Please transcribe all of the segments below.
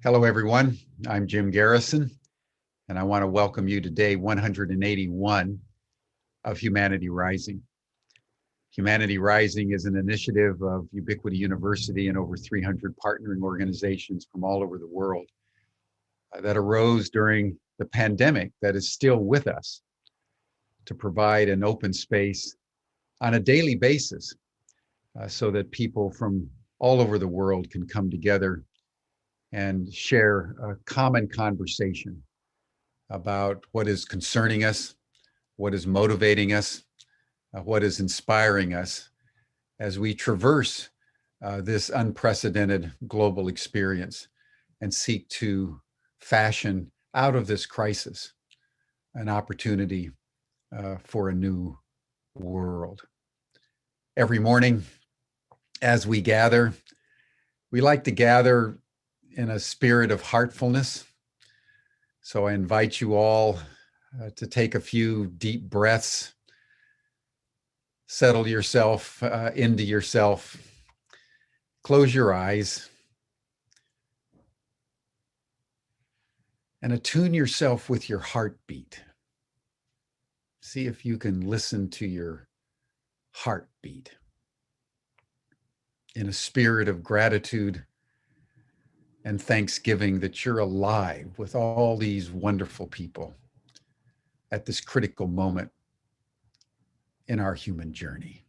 Hello, everyone. I'm Jim Garrison, and I want to welcome you to day 181 of Humanity Rising. Humanity Rising is an initiative of Ubiquity University and over 300 partnering organizations from all over the world that arose during the pandemic that is still with us to provide an open space on a daily basis so that people from all over the world can come together and share a common conversation about what is concerning us, what is motivating us, what is inspiring us as we traverse this unprecedented global experience and seek to fashion out of this crisis an opportunity for a new world. Every morning, as we gather, we like to gather in a spirit of heartfulness. So I invite you all to take a few deep breaths, settle yourself into yourself, close your eyes, and attune yourself with your heartbeat. See if you can listen to your heartbeat in a spirit of gratitude and thanksgiving that you're alive with all these wonderful people at this critical moment in our human journey.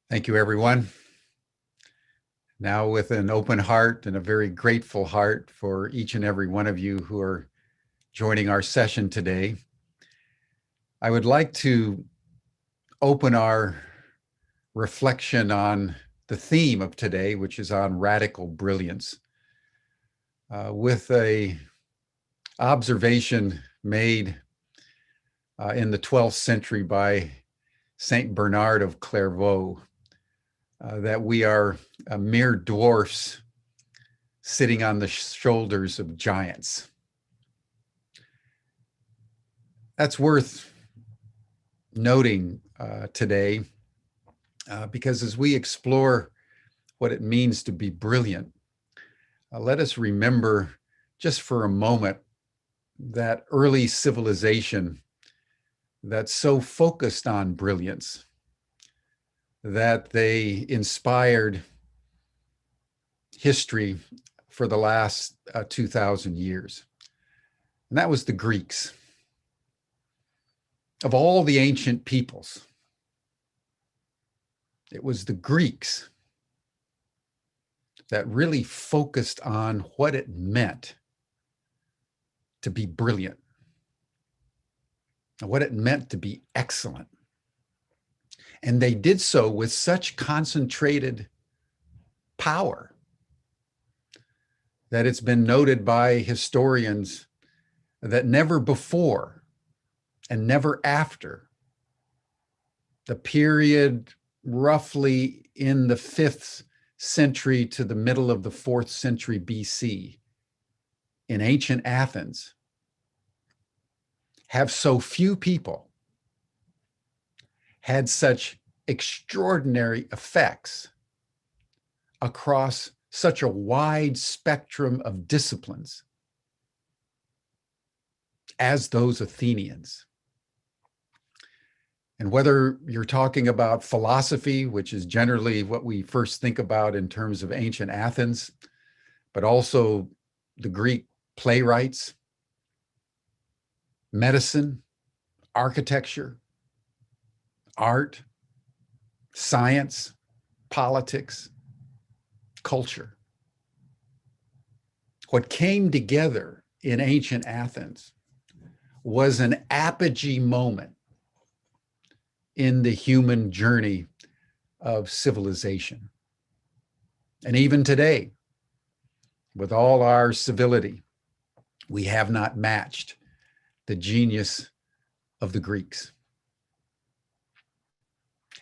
Thank you, everyone. Now, with an open heart and a very grateful heart for each and every one of you who are joining our session today, I would like to open our reflection on the theme of today, which is on radical brilliance, with a observation made in the 12th century by Saint Bernard of Clairvaux, that we are mere dwarfs sitting on the shoulders of giants. That's worth noting today, because as we explore what it means to be brilliant, let us remember just for a moment that early civilization that so focused on brilliance that they inspired history for the last 2,000 years. And that was the Greeks. Of all the ancient peoples, it was the Greeks that really focused on what it meant to be brilliant. what it meant to be excellent. And they did so with such concentrated power that it's been noted by historians that never before and never after the period roughly in the 5th century to the middle of the 4th century BC in ancient Athens have so few people had such extraordinary effects across such a wide spectrum of disciplines as those Athenians. And whether you're talking about philosophy, which is generally what we first think about in terms of ancient Athens, but also the Greek playwrights, medicine, architecture, art, science, politics, culture. What came together in ancient Athens was an apogee moment in the human journey of civilization. And even today, with all our civility, we have not matched the genius of the Greeks.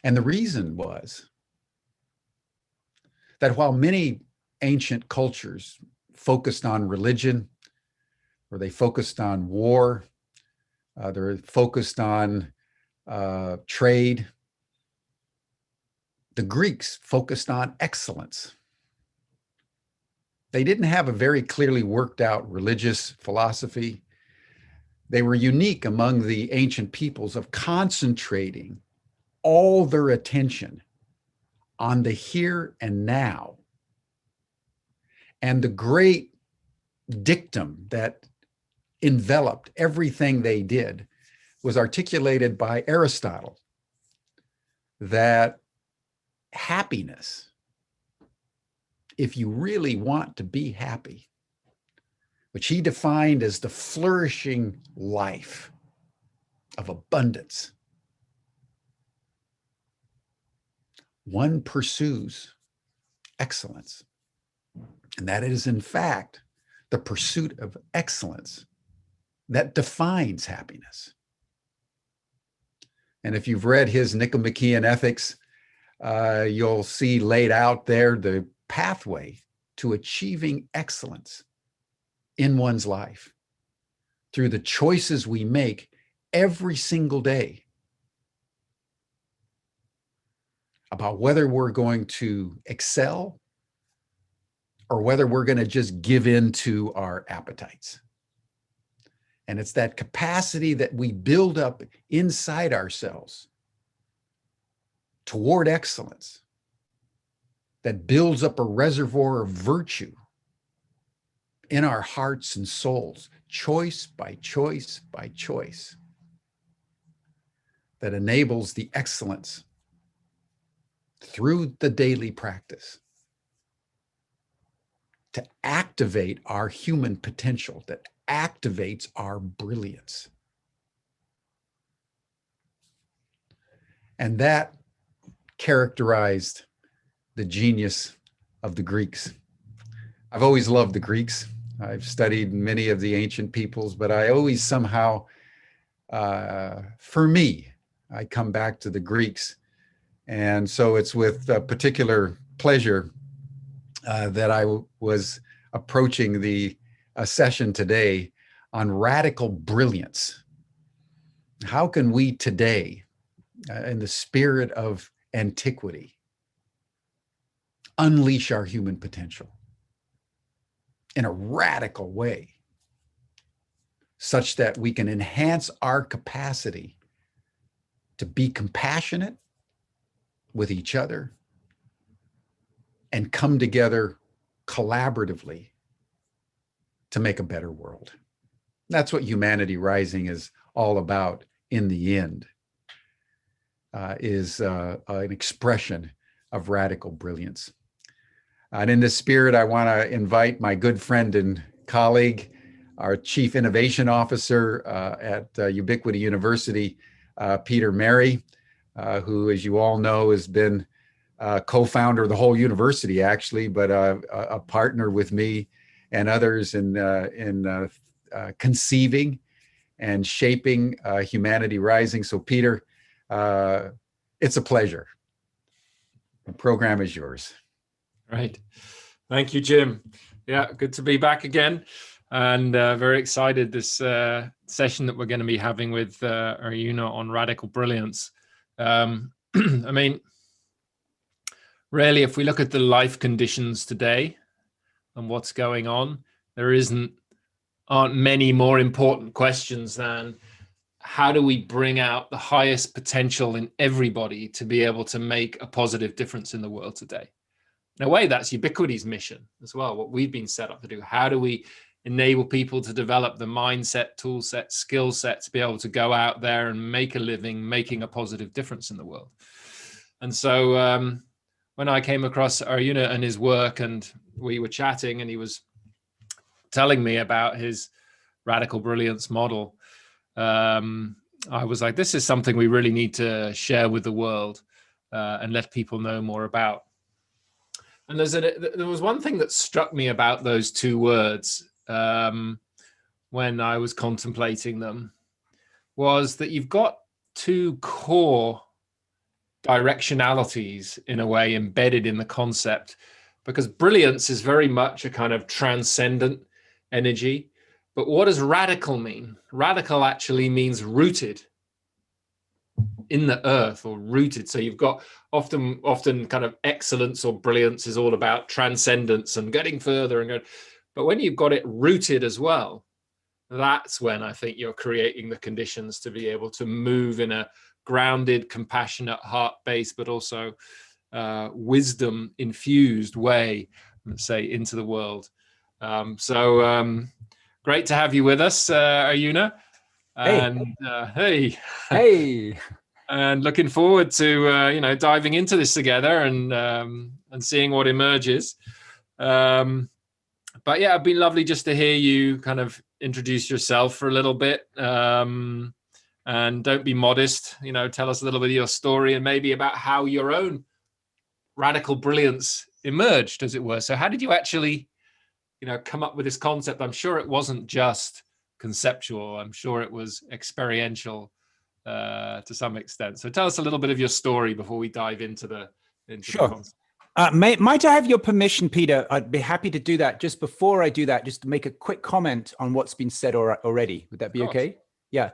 And the reason was that while many ancient cultures focused on religion, or they focused on war, they're focused on trade, the Greeks focused on excellence. They didn't have a very clearly worked out religious philosophy. They were unique among the ancient peoples of concentrating all their attention on the here and now. And the great dictum that enveloped everything they did was articulated by Aristotle, that happiness, if you really want to be happy, which he defined as the flourishing life of abundance, one pursues excellence. And that is, in fact, the pursuit of excellence that defines happiness. And if you've read his Nicomachean Ethics, you'll see laid out there the pathway to achieving excellence in one's life through the choices we make every single day about whether we're going to excel or whether we're going to just give in to our appetites. And it's that capacity that we build up inside ourselves toward excellence that builds up a reservoir of virtue in our hearts and souls, choice by choice by choice, that enables the excellence through the daily practice to activate our human potential, that activates our brilliance. And that characterized the genius of the Greeks. I've always loved the Greeks. I've studied many of the ancient peoples, but I always somehow, for me, I come back to the Greeks. And so it's with particular pleasure that I was approaching the session today on radical brilliance. How can we today, in the spirit of antiquity, unleash our human potential in a radical way, such that we can enhance our capacity to be compassionate with each other and come together collaboratively to make a better world. That's what Humanity Rising is all about in the end, is an expression of radical brilliance. And in this spirit, I want to invite my good friend and colleague, our Chief Innovation Officer at Ubiquity University, Peter Merry, who, as you all know, has been co-founder of the whole university, actually, but a partner with me and others in conceiving and shaping Humanity Rising. So, Peter, it's a pleasure. The program is yours. Right. Thank you, Jim. Yeah, good to be back again. And very excited this session that we're going to be having with Arjuna on radical brilliance. I mean, really, if we look at the life conditions today and what's going on, there aren't many more important questions than how do we bring out the highest potential in everybody to be able to make a positive difference in the world today? In a way, that's Ubiquity's mission as well, what we've been set up to do. How do we enable people to develop the mindset, tool set, skill set to be able to go out there and make a living, making a positive difference in the world? And so when I came across Arjuna and his work, and we were chatting, and he was telling me about his radical brilliance model, I was like, this is something we really need to share with the world and let people know more about. And there was one thing that struck me about those two words when I was contemplating them, was that you've got two core directionalities in a way embedded in the concept, because brilliance is very much a kind of transcendent energy. But what does radical mean? Radical actually means rooted in the earth, or rooted. So you've got often kind of excellence or brilliance is all about transcendence and getting further and going. But when you've got it rooted as well, that's when I think you're creating the conditions to be able to move in a grounded, compassionate, heart-based, but also wisdom infused way, let's say, into the world. Great to have you with us, Arjuna. And hey. And looking forward to diving into this together and seeing what emerges. But yeah, it'd been lovely just to hear you kind of introduce yourself for a little bit. And don't be modest. Tell us a little bit of your story and maybe about how your own radical brilliance emerged, as it were. So how did you actually come up with this concept? I'm sure it wasn't just conceptual. I'm sure it was experiential to some extent. So tell us a little bit of your story before we dive into the concept. Might I have your permission, Peter? I'd be happy to do that. Just before I do that, just to make a quick comment on what's been said already. Would that be okay? Yeah,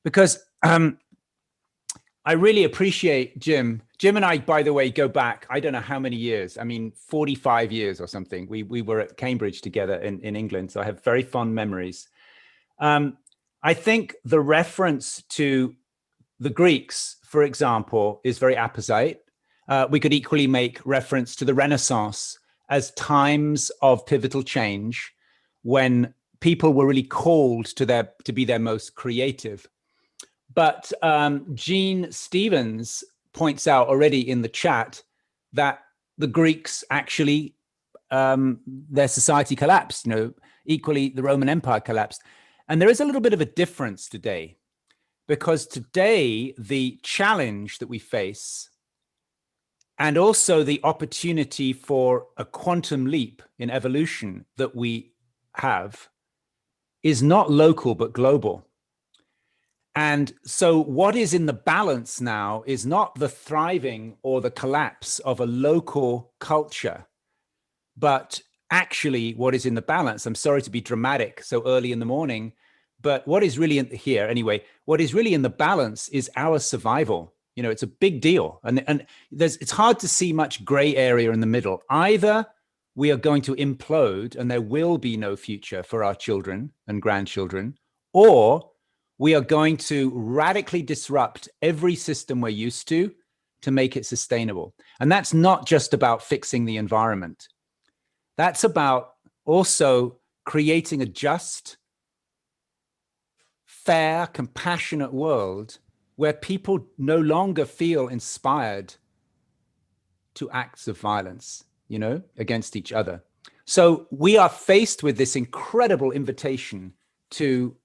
because I really appreciate Jim. Jim and I, by the way, go back, I don't know how many years. I mean, 45 years or something. We were at Cambridge together in England. So I have very fond memories. I think the reference to the Greeks, for example, is very apposite. We could equally make reference to the Renaissance as times of pivotal change when people were really called to be their most creative. But Gene Stevens points out already in the chat that the Greeks actually, their society collapsed, equally the Roman Empire collapsed. And there is a little bit of a difference today, because today the challenge that we face and also the opportunity for a quantum leap in evolution that we have is not local, but global. And so what is in the balance now is not the thriving or the collapse of a local culture, but actually what is in the balance. I'm sorry to be dramatic so early in the morning, but what is really what is really in the balance is our survival. It's a big deal. And it's hard to see much gray area in the middle. Either we are going to implode and there will be no future for our children and grandchildren, or we are going to radically disrupt every system we're used to make it sustainable. And that's not just about fixing the environment. That's about also creating a just, fair, compassionate world where people no longer feel inspired to acts of violence, against each other. So we are faced with this incredible invitation to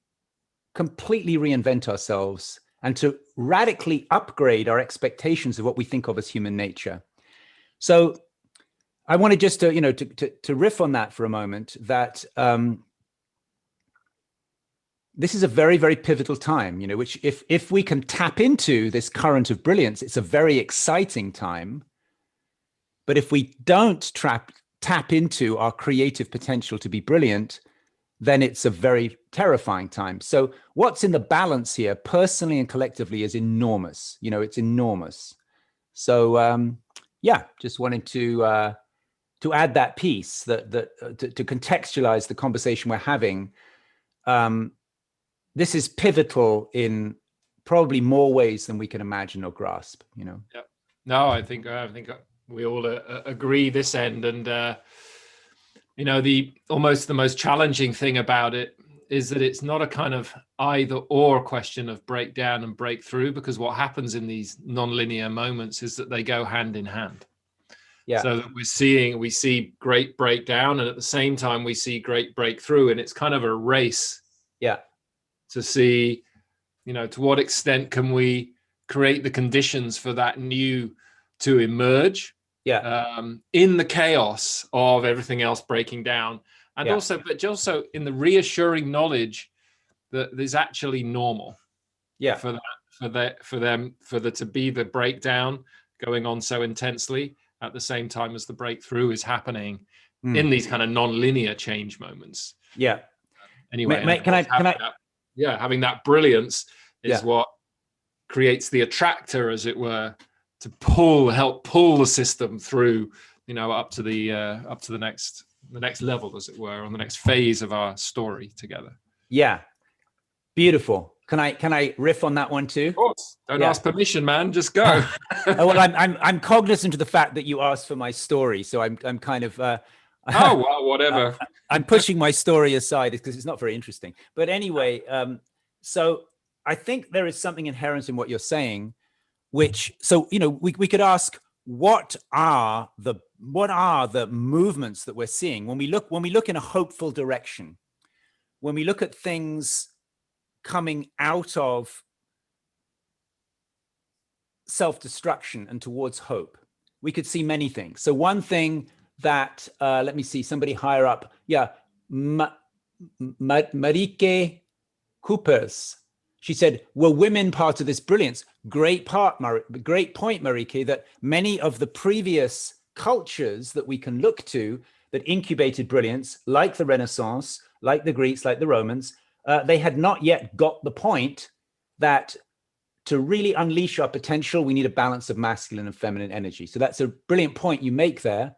completely reinvent ourselves and to radically upgrade our expectations of what we think of as human nature. So I wanted just to, to riff on that for a moment, that this is a very, very pivotal time, which if we can tap into this current of brilliance, it's a very exciting time. But if we don't tap into our creative potential to be brilliant, then it's a very terrifying time. So what's in the balance here, personally and collectively, is enormous. It's enormous. So yeah, just wanted to add that piece to contextualize the conversation we're having. This is pivotal in probably more ways than we can imagine or grasp. Yeah. No, I think we all agree this end, and almost the most challenging thing about it is that it's not a kind of either or question of breakdown and breakthrough, because what happens in these non-linear moments is that they go hand in hand. Yeah. So that we see great breakdown, and at the same time we see great breakthrough, and it's kind of a race. Yeah. To see, to what extent can we create the conditions for that new to emerge. Yeah. In the chaos of everything else breaking down, and also in the reassuring knowledge that there's actually normal. Yeah. For there to be the breakdown going on so intensely at the same time as the breakthrough is happening in these kind of non-linear change moments. Yeah. Anyway, having that brilliance is what creates the attractor, as it were, to help pull the system through, up to the next level, as it were, on the next phase of our story together. Yeah, beautiful. Can I riff on that one too? Of course. Don't ask permission, man. Just go. Well, I'm cognizant of the fact that you asked for my story, so I'm kind of. Oh well, whatever. I'm pushing my story aside because it's not very interesting. But anyway, so I think there is something inherent in what you're saying, which we could ask, what are the movements that we're seeing when we look in a hopeful direction, when we look at things coming out of self-destruction and towards hope. We could see many things. So one thing that, let me see, somebody higher up. Yeah, Marike Coopers. She said, were women part of this brilliance? Great point, Marike, that many of the previous cultures that we can look to that incubated brilliance, like the Renaissance, like the Greeks, like the Romans, they had not yet got the point that to really unleash our potential, we need a balance of masculine and feminine energy. So that's a brilliant point you make there.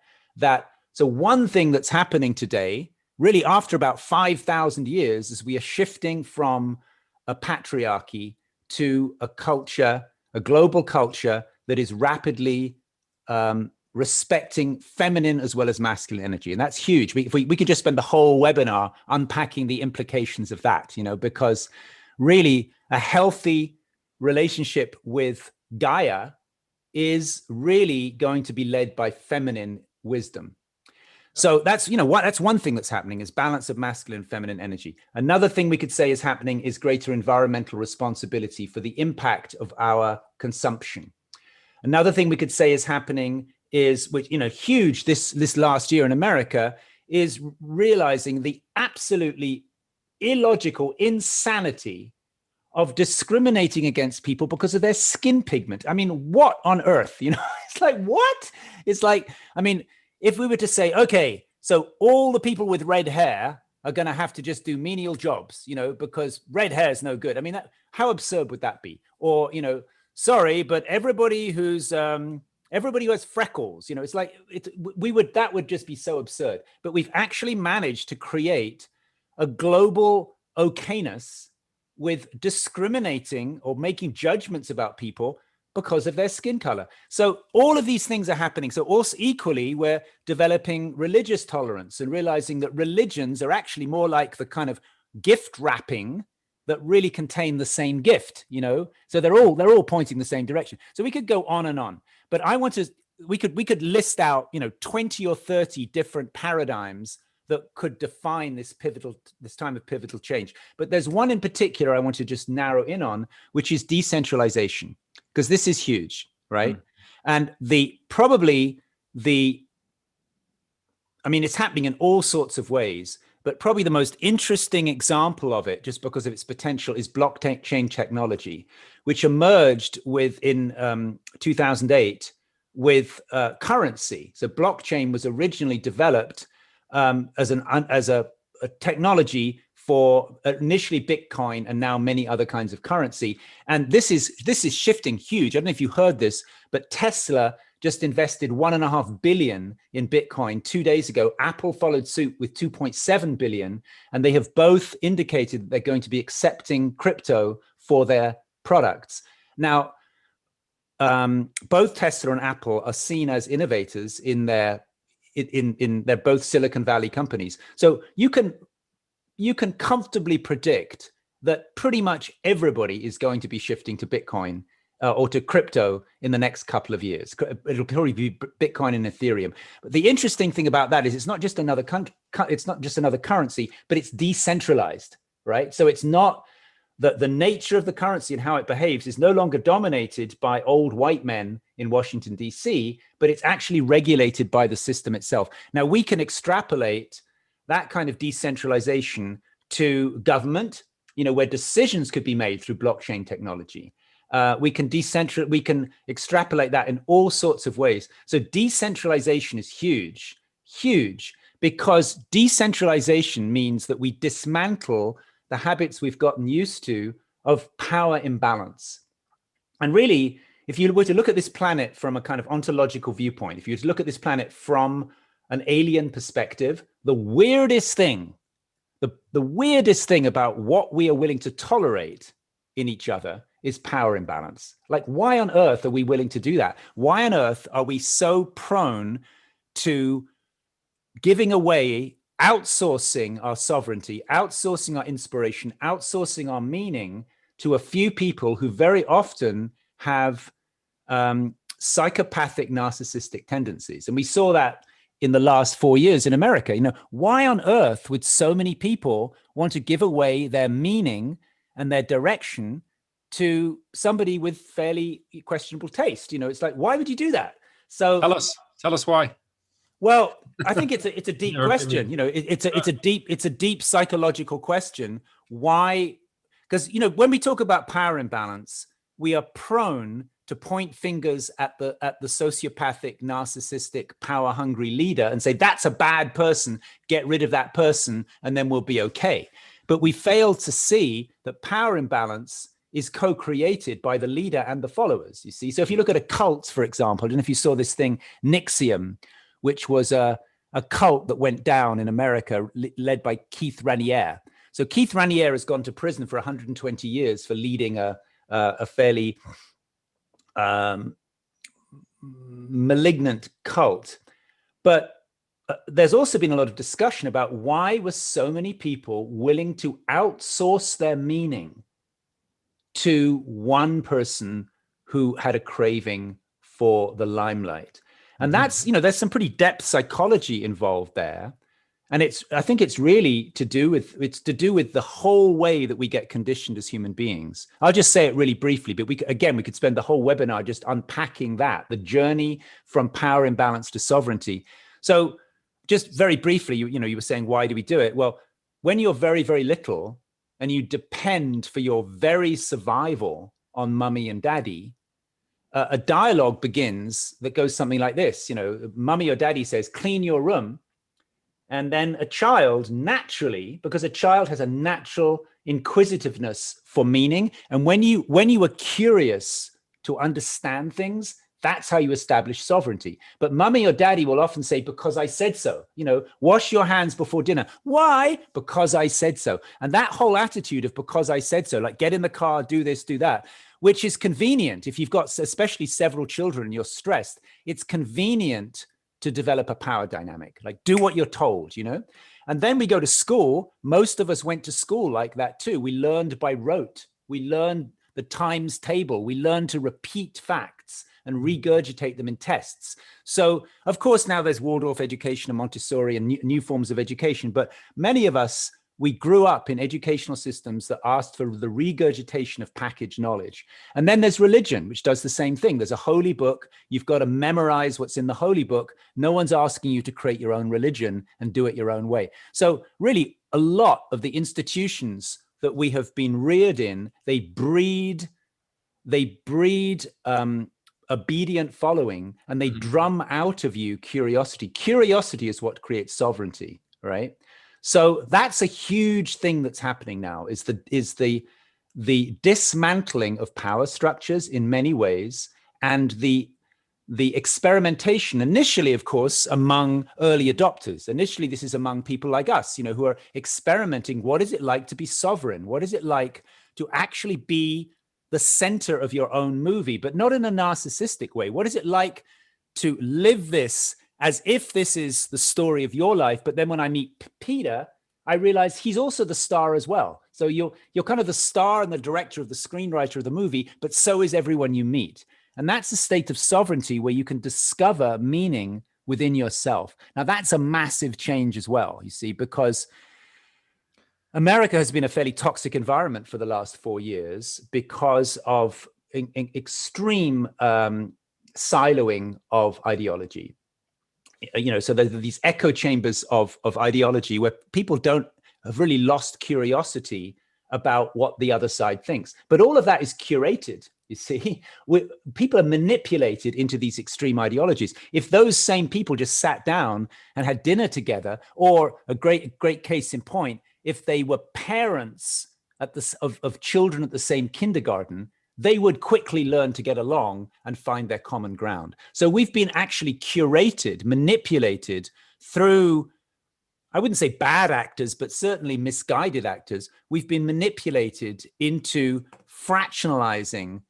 So one thing that's happening today, really after about 5,000 years, is we are shifting from a patriarchy to a culture, a global culture that is rapidly respecting feminine as well as masculine energy. And that's huge. We could just spend the whole webinar unpacking the implications of that, because really a healthy relationship with Gaia is really going to be led by feminine wisdom. So that's, that's one thing that's happening, is balance of masculine and feminine energy. Another thing we could say is happening is greater environmental responsibility for the impact of our consumption. Another thing we could say is happening is, which, huge this last year in America, is realizing the absolutely illogical insanity of discriminating against people because of their skin pigment. I mean, what on earth? It's like, what? It's like, if we were to say, okay, so all the people with red hair are going to have to just do menial jobs, because red hair is no good. How absurd would that be? Or, sorry, but everybody who has freckles, it's like, that would just be so absurd. But we've actually managed to create a global okayness with discriminating or making judgments about people because of their skin color. So all of these things are happening. So also equally, we're developing religious tolerance and realizing that religions are actually more like the kind of gift wrapping that really contain the same gift, So they're all pointing the same direction. So we could go on and on, but we could list out, 20 or 30 different paradigms that could define this time of pivotal change. But there's one in particular I want to just narrow in on, which is decentralization, because this is huge, right? And I mean, it's happening in all sorts of ways, but probably the most interesting example of it, just because of its potential, is blockchain technology, which emerged in 2008 with currency. So blockchain was originally developed as a technology for initially Bitcoin and now many other kinds of currency. And this is shifting huge. I don't know if you heard this, but Tesla just invested $1.5 billion in Bitcoin 2 days ago. Apple followed suit with $2.7 billion, and they have both indicated that they're going to be accepting crypto for their products. Now, both Tesla and Apple are seen as innovators in they're both Silicon Valley companies. So you can comfortably predict that pretty much everybody is going to be shifting to Bitcoin or to crypto in the next couple of years. It'll probably be Bitcoin and Ethereum. But the interesting thing about that is it's not just another currency, but it's decentralized, right? So it's not the nature of the currency and how it behaves is no longer dominated by old white men in Washington, D.C., but it's actually regulated by the system itself. Now, we can extrapolate that kind of decentralization to government, where decisions could be made through blockchain technology. We can extrapolate that in all sorts of ways. So decentralization is huge, because decentralization means that we dismantle the habits we've gotten used to of power imbalance. And really, if you were to look at this planet from a kind of ontological viewpoint, if you were to look at this planet from an alien perspective, the weirdest thing about what we are willing to tolerate in each other is power imbalance. Like, why on earth are we willing to do that? Why on earth are we so prone to giving away, outsourcing our sovereignty, outsourcing our inspiration, outsourcing our meaning to a few people who very often have psychopathic narcissistic tendencies? And we saw that in the last 4 years in America. Why on earth would so many people want to give away their meaning and their direction to somebody with fairly questionable taste? It's like, why would you do that? So tell us why. Well, I think it's a deep question. It's a deep psychological question. Why? Because when we talk about power imbalance, we are prone to point fingers at the sociopathic, narcissistic, power-hungry leader and say, that's a bad person, get rid of that person, and then we'll be okay. But we fail to see that power imbalance is co-created by the leader and the followers, you see. So if you look at a cult, for example, I don't know if you saw this thing, Nixium, which was a cult that went down in America, led by Keith Raniere. So Keith Raniere has gone to prison for 120 years for leading a fairly malignant cult. But there's also been a lot of discussion about why were so many people willing to outsource their meaning to one person who had a craving for the limelight. And that's, there's some pretty depth psychology involved there. And I think it's really to do with the whole way that we get conditioned as human beings. I'll just say it really briefly, but we could spend the whole webinar just unpacking that, the journey from power imbalance to sovereignty. So just very briefly, you were saying, why do we do it? Well, when you're very, very little and you depend for your very survival on mummy and daddy, a dialogue begins that goes something like this. Mummy or daddy says, clean your room. And then a child naturally, because a child has a natural inquisitiveness for meaning. And when you are curious to understand things, that's how you establish sovereignty. But mummy or daddy will often say, because I said so. Wash your hands before dinner. Why? Because I said so. And that whole attitude of because I said so, like get in the car, do this, do that, which is convenient. If you've got especially several children and you're stressed, it's convenient to develop a power dynamic, like do what you're told, And then we go to school. Most of us went to school like that too. We learned by rote. We learned the times table. We learned to repeat facts. facts and regurgitate them in tests. So, of course, now there's Waldorf education and Montessori and new forms of education, but many of us, we grew up in educational systems that asked for the regurgitation of packaged knowledge. And then there's religion, which does the same thing. There's a holy book. You've got to memorize what's in the holy book. No one's asking you to create your own religion and do it your own way. So really, a lot of the institutions that we have been reared in, they breed obedient following, and they drum out of you curiosity. Curiosity is what creates sovereignty, right? So that's a huge thing that's happening now, is the dismantling of power structures in many ways, and the experimentation initially, of course, among early adopters. Initially, this is among people like us, who are experimenting. What is it like to be sovereign? What is it like to actually be the center of your own movie, but not in a narcissistic way? What is it like to live this as if this is the story of your life? But then when I meet Peter, I realize he's also the star as well. So you're kind of the star and the director of the screenwriter of the movie, but so is everyone you meet. And that's a state of sovereignty where you can discover meaning within yourself. Now, that's a massive change as well, you see, because America has been a fairly toxic environment for the last 4 years because of extreme siloing of ideology. So there are these echo chambers of ideology where people have really lost curiosity about what the other side thinks. But all of that is curated, you see. People are manipulated into these extreme ideologies. If those same people just sat down and had dinner together, or a great case in point, if they were parents of children at the same kindergarten, they would quickly learn to get along and find their common ground. So we've been actually curated, manipulated through, I wouldn't say bad actors, but certainly misguided actors. We've been manipulated into fractionalizing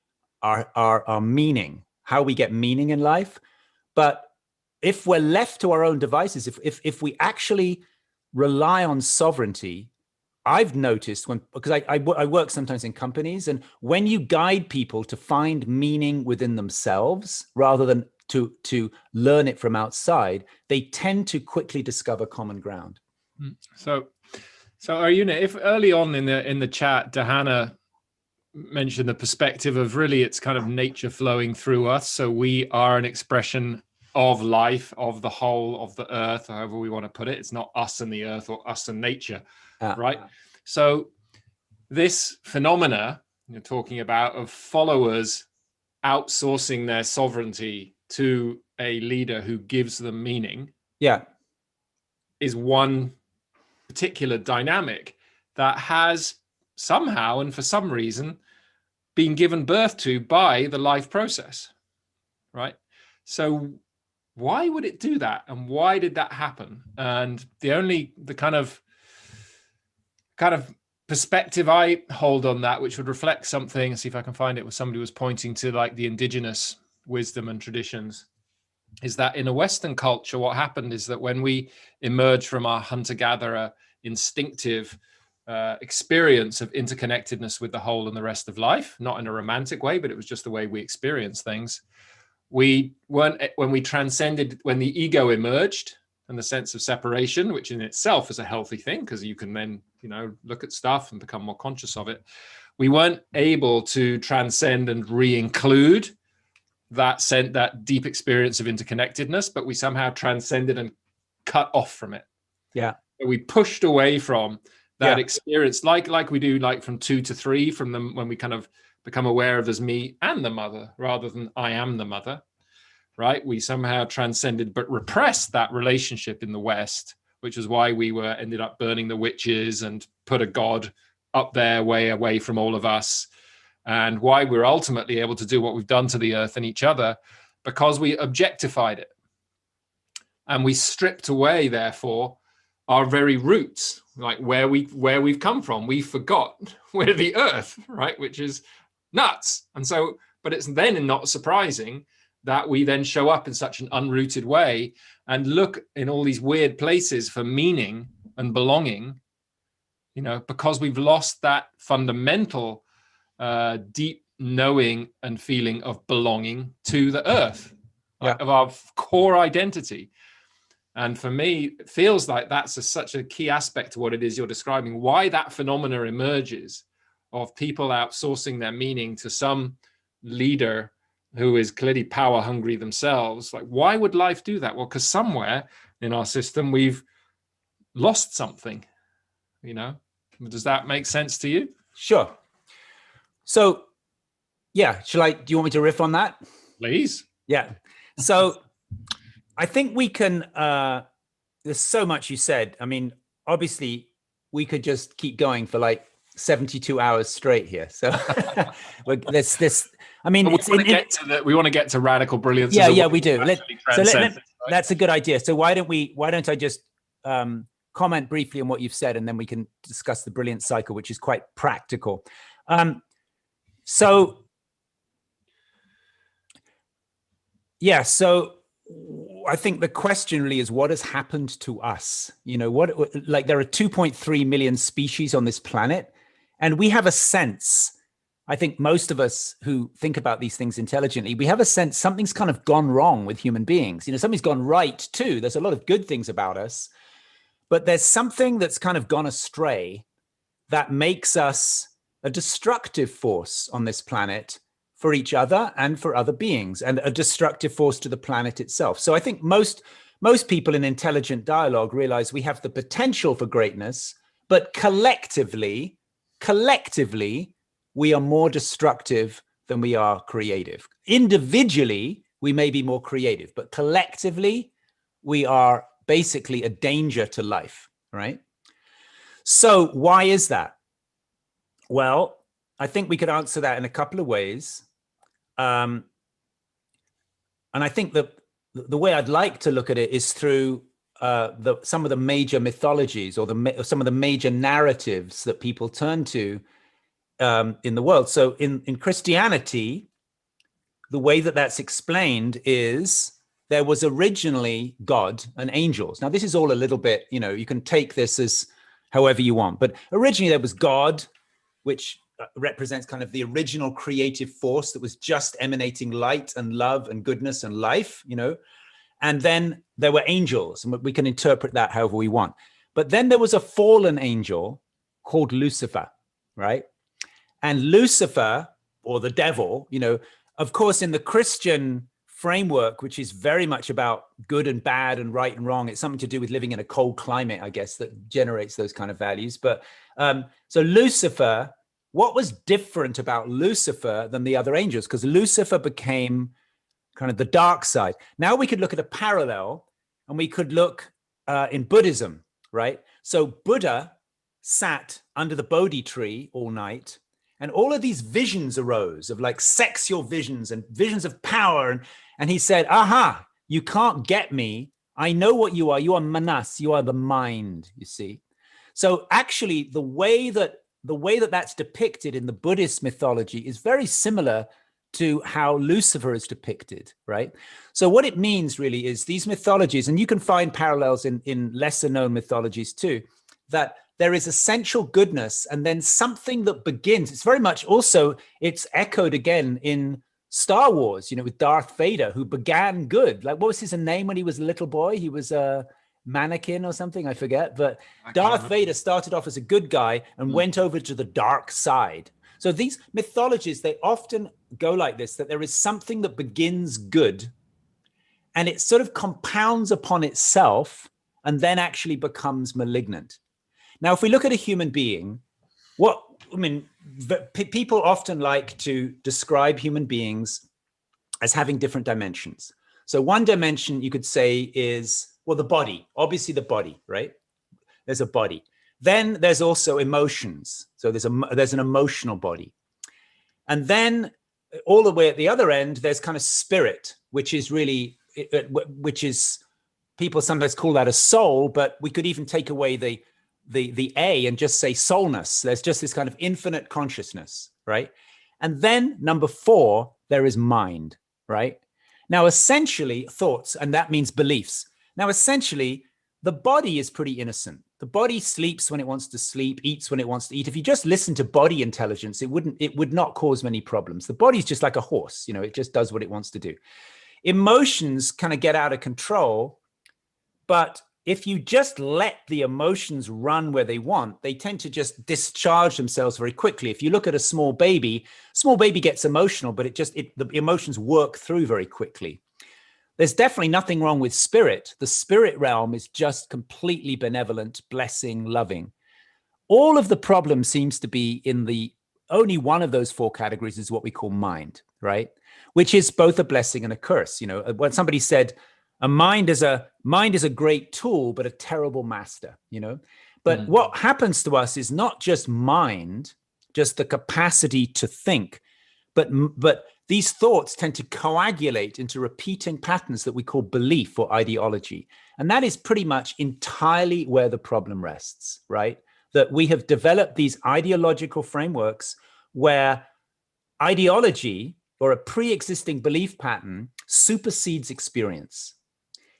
our meaning, how we get meaning in life. But if we're left to our own devices, if we actually rely on sovereignty, I've noticed because I work sometimes in companies, and when you guide people to find meaning within themselves rather than to learn it from outside, they tend to quickly discover common ground. So Arjuna, if early on in the chat, Dahana mentioned the perspective of really it's kind of nature flowing through us. So we are an expression of life, of the whole of the earth, however we want to put it. It's not us and the earth or us and nature. Right. So this phenomena you're talking about of followers outsourcing their sovereignty to a leader who gives them meaning. Yeah. Is one particular dynamic that has somehow and for some reason been given birth to by the life process. Right. So why would it do that? And why did that happen? And the kind of perspective I hold on that, which would reflect something, see if I can find it, where somebody was pointing to like the indigenous wisdom and traditions, is that in a Western culture, what happened is that when we emerged from our hunter-gatherer instinctive experience of interconnectedness with the whole and the rest of life, not in a romantic way, but it was just the way we experience things. When the ego emerged and the sense of separation, which in itself is a healthy thing because you can then, look at stuff and become more conscious of it. We weren't able to transcend and re-include that deep experience of interconnectedness, but we somehow transcended and cut off from it. Yeah. We pushed away from that experience, like we do, like from 2 to 3, from them when we kind of become aware of as me and the mother rather than I am the mother. Right? We somehow transcended but repressed that relationship in the West, which is why we ended up burning the witches and put a god up there way away from all of us, and why we're ultimately able to do what we've done to the earth and each other, because we objectified it. And we stripped away, therefore, our very roots, like where we've come from. We forgot we're the earth, right? Which is nuts. And so, but it's then not surprising that we then show up in such an unrooted way and look in all these weird places for meaning and belonging, because we've lost that fundamental, deep knowing and feeling of belonging to the earth, Yeah. of our core identity. And for me, it feels like that's such a key aspect to what it is you're describing, why that phenomena emerges of people outsourcing their meaning to some leader who is clearly power hungry themselves. Like, why would life do that? Well, because somewhere in our system, we've lost something, you know? Does that make sense to you? Sure. So, yeah, do you want me to riff on that? Please. Yeah. So I think we can, there's so much you said. I mean, obviously we could just keep going for like 72 hours straight here. So this, I mean, we want to get to radical brilliance. Yeah, we do. That's a good idea. So why don't I just comment briefly on what you've said, and then we can discuss the brilliance cycle, which is quite practical. So I think the question really is, what has happened to us? You know, there are 2.3 million species on this planet, and we have a sense, I think most of us who think about these things intelligently, we have a sense something's kind of gone wrong with human beings. You know, something's gone right too. There's a lot of good things about us, but there's something that's kind of gone astray that makes us a destructive force on this planet for each other and for other beings, and a destructive force to the planet itself. So I think most people in intelligent dialogue realize we have the potential for greatness, but collectively, we are more destructive than we are creative. Individually, we may be more creative, but collectively, we are basically a danger to life, right? So why is that? Well, I think we could answer that in a couple of ways. And I think that the way I'd like to look at it is through some of the major mythologies, or some of the major narratives that people turn to in the world. So in Christianity, the way that that's explained is there was originally God and angels. Now, this is all a little bit, you know, you can take this as however you want, but originally there was God, which represents kind of the original creative force that was just emanating light and love and goodness and life, you know. And then there were angels, and we can interpret that however we want. But then there was a fallen angel called Lucifer, right? And Lucifer, or the devil, you know, of course, in the Christian framework, which is very much about good and bad and right and wrong, it's something to do with living in a cold climate, I guess, that generates those kind of values. But so Lucifer, what was different about Lucifer than the other angels? Because Lucifer became kind of the dark side. Now we could look at a parallel, and we could look in Buddhism, right? So Buddha sat under the Bodhi tree all night, and all of these visions arose of like sexual visions and visions of power. And he said, aha, you can't get me. I know what you are. You are manas. You are the mind, you see. So actually the way that that's depicted in the Buddhist mythology is very similar to how Lucifer is depicted, right? So what it means really is these mythologies, and you can find parallels in lesser known mythologies too, that there is essential goodness and then something that begins. It's very much also, it's echoed again in Star Wars, you know, with Darth Vader, who began good. Like, what was his name when he was a little boy? He was a mannequin or something, I forget. But Darth Vader started off as a good guy and went over to the dark side. So these mythologies, they often go like this, that there is something that begins good and it sort of compounds upon itself and then actually becomes malignant. Now, if we look at a human being, people often like to describe human beings as having different dimensions. So one dimension you could say is, well, the body, obviously the body, right? There's a body. Then there's also emotions. So there's an emotional body. And then all the way at the other end, there's kind of spirit, which is people sometimes call that a soul, but we could even take away the A and just say soulness. There's just this kind of infinite consciousness, right? And then number 4, there is mind, right? Now, essentially thoughts, and that means beliefs. Now, essentially, the body is pretty innocent. The body sleeps when it wants to sleep, eats when it wants to eat. If you just listen to body intelligence, it would not cause many problems. The body's just like a horse, it just does what it wants to do. Emotions kind of get out of control, but if you just let the emotions run where they want, they tend to just discharge themselves very quickly. If you look at a small baby gets emotional, but the emotions work through very quickly. There's definitely nothing wrong with spirit. The spirit realm is just completely benevolent, blessing, loving. All of the problem seems to be in only one of those four categories is what we call mind, right? Which is both a blessing and a curse. When somebody said, a mind is a great tool, but a terrible master, But what happens to us is not just mind, just the capacity to think, but these thoughts tend to coagulate into repeating patterns that we call belief or ideology. And that is pretty much entirely where the problem rests, right? That we have developed these ideological frameworks where ideology or a pre-existing belief pattern supersedes experience.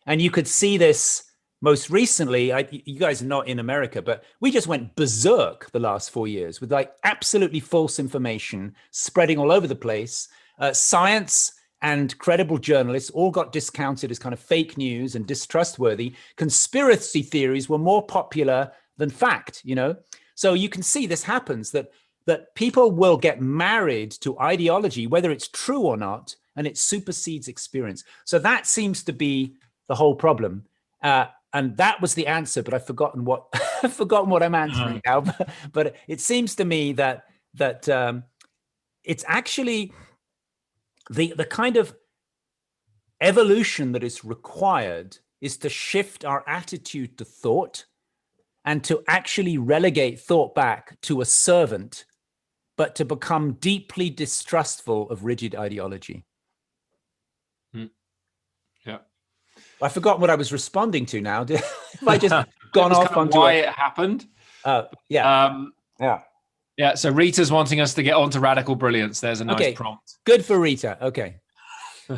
And you could see this most recently. You guys are not in America, but we just went berserk the last 4 years with absolutely false information spreading all over the place. Science and credible journalists all got discounted as kind of fake news and distrustworthy. Conspiracy theories were more popular than fact, So you can see this happens, that people will get married to ideology, whether it's true or not, and it supersedes experience. So that seems to be the whole problem. And that was the answer, but I've forgotten what I'm answering now. But it seems to me that it's actually the kind of evolution that is required is to shift our attitude to thought and to actually relegate thought back to a servant, but to become deeply distrustful of rigid ideology. Yeah. I forgot what I was responding to now. Have I just gone off onto why it happened? Yeah. So Rita's wanting us to get on to radical brilliance. There's a nice prompt. Good for Rita. Okay.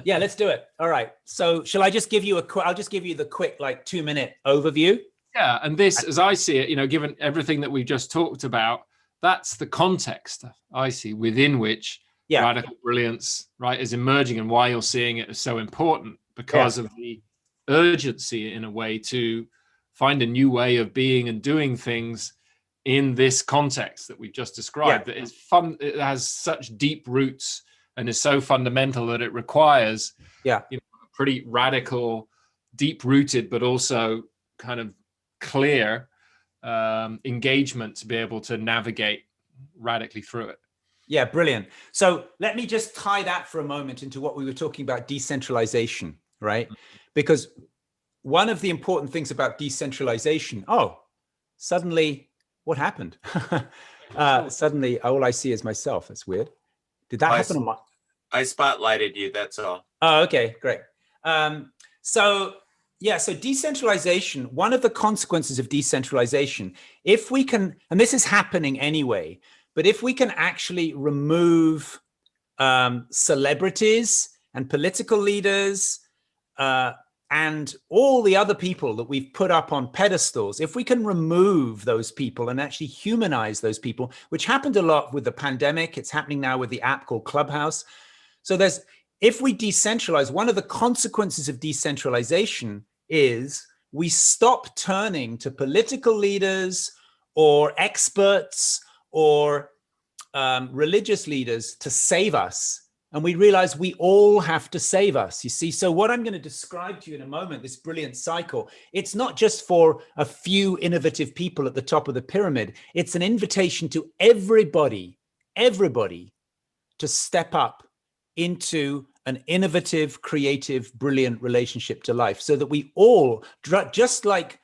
Yeah, let's do it. All right. So shall I just give you I'll just give you the quick 2-minute overview. Yeah. And this, as I see it, given everything that we've just talked about, that's the context I see within which radical brilliance, right, is emerging, and why you're seeing it as so important, because of the urgency in a way to find a new way of being and doing things in this context that we've just described, that is fun. It has such deep roots and is so fundamental that it requires a pretty radical, deep rooted, but also kind of clear engagement to be able to navigate radically through it. Yeah, brilliant. So let me just tie that for a moment into what we were talking about, decentralization, right? Because one of the important things about decentralization, suddenly what happened? Suddenly all I see is myself. That's weird. Did that happen? I spotlighted you, that's all. Oh, okay, great. So decentralization, one of the consequences of decentralization, if we can, and this is happening anyway, but if we can actually remove celebrities and political leaders and all the other people that we've put up on pedestals, if we can remove those people and actually humanize those people, which happened a lot with the pandemic, it's happening now with the app called Clubhouse. So if we decentralize, one of the consequences of decentralization is we stop turning to political leaders or experts or religious leaders to save us. And we realize we all have to save us, you see. So what I'm going to describe to you in a moment, this brilliant cycle, it's not just for a few innovative people at the top of the pyramid. It's an invitation to everybody to step up into an innovative, creative, brilliant relationship to life, so that we all, just like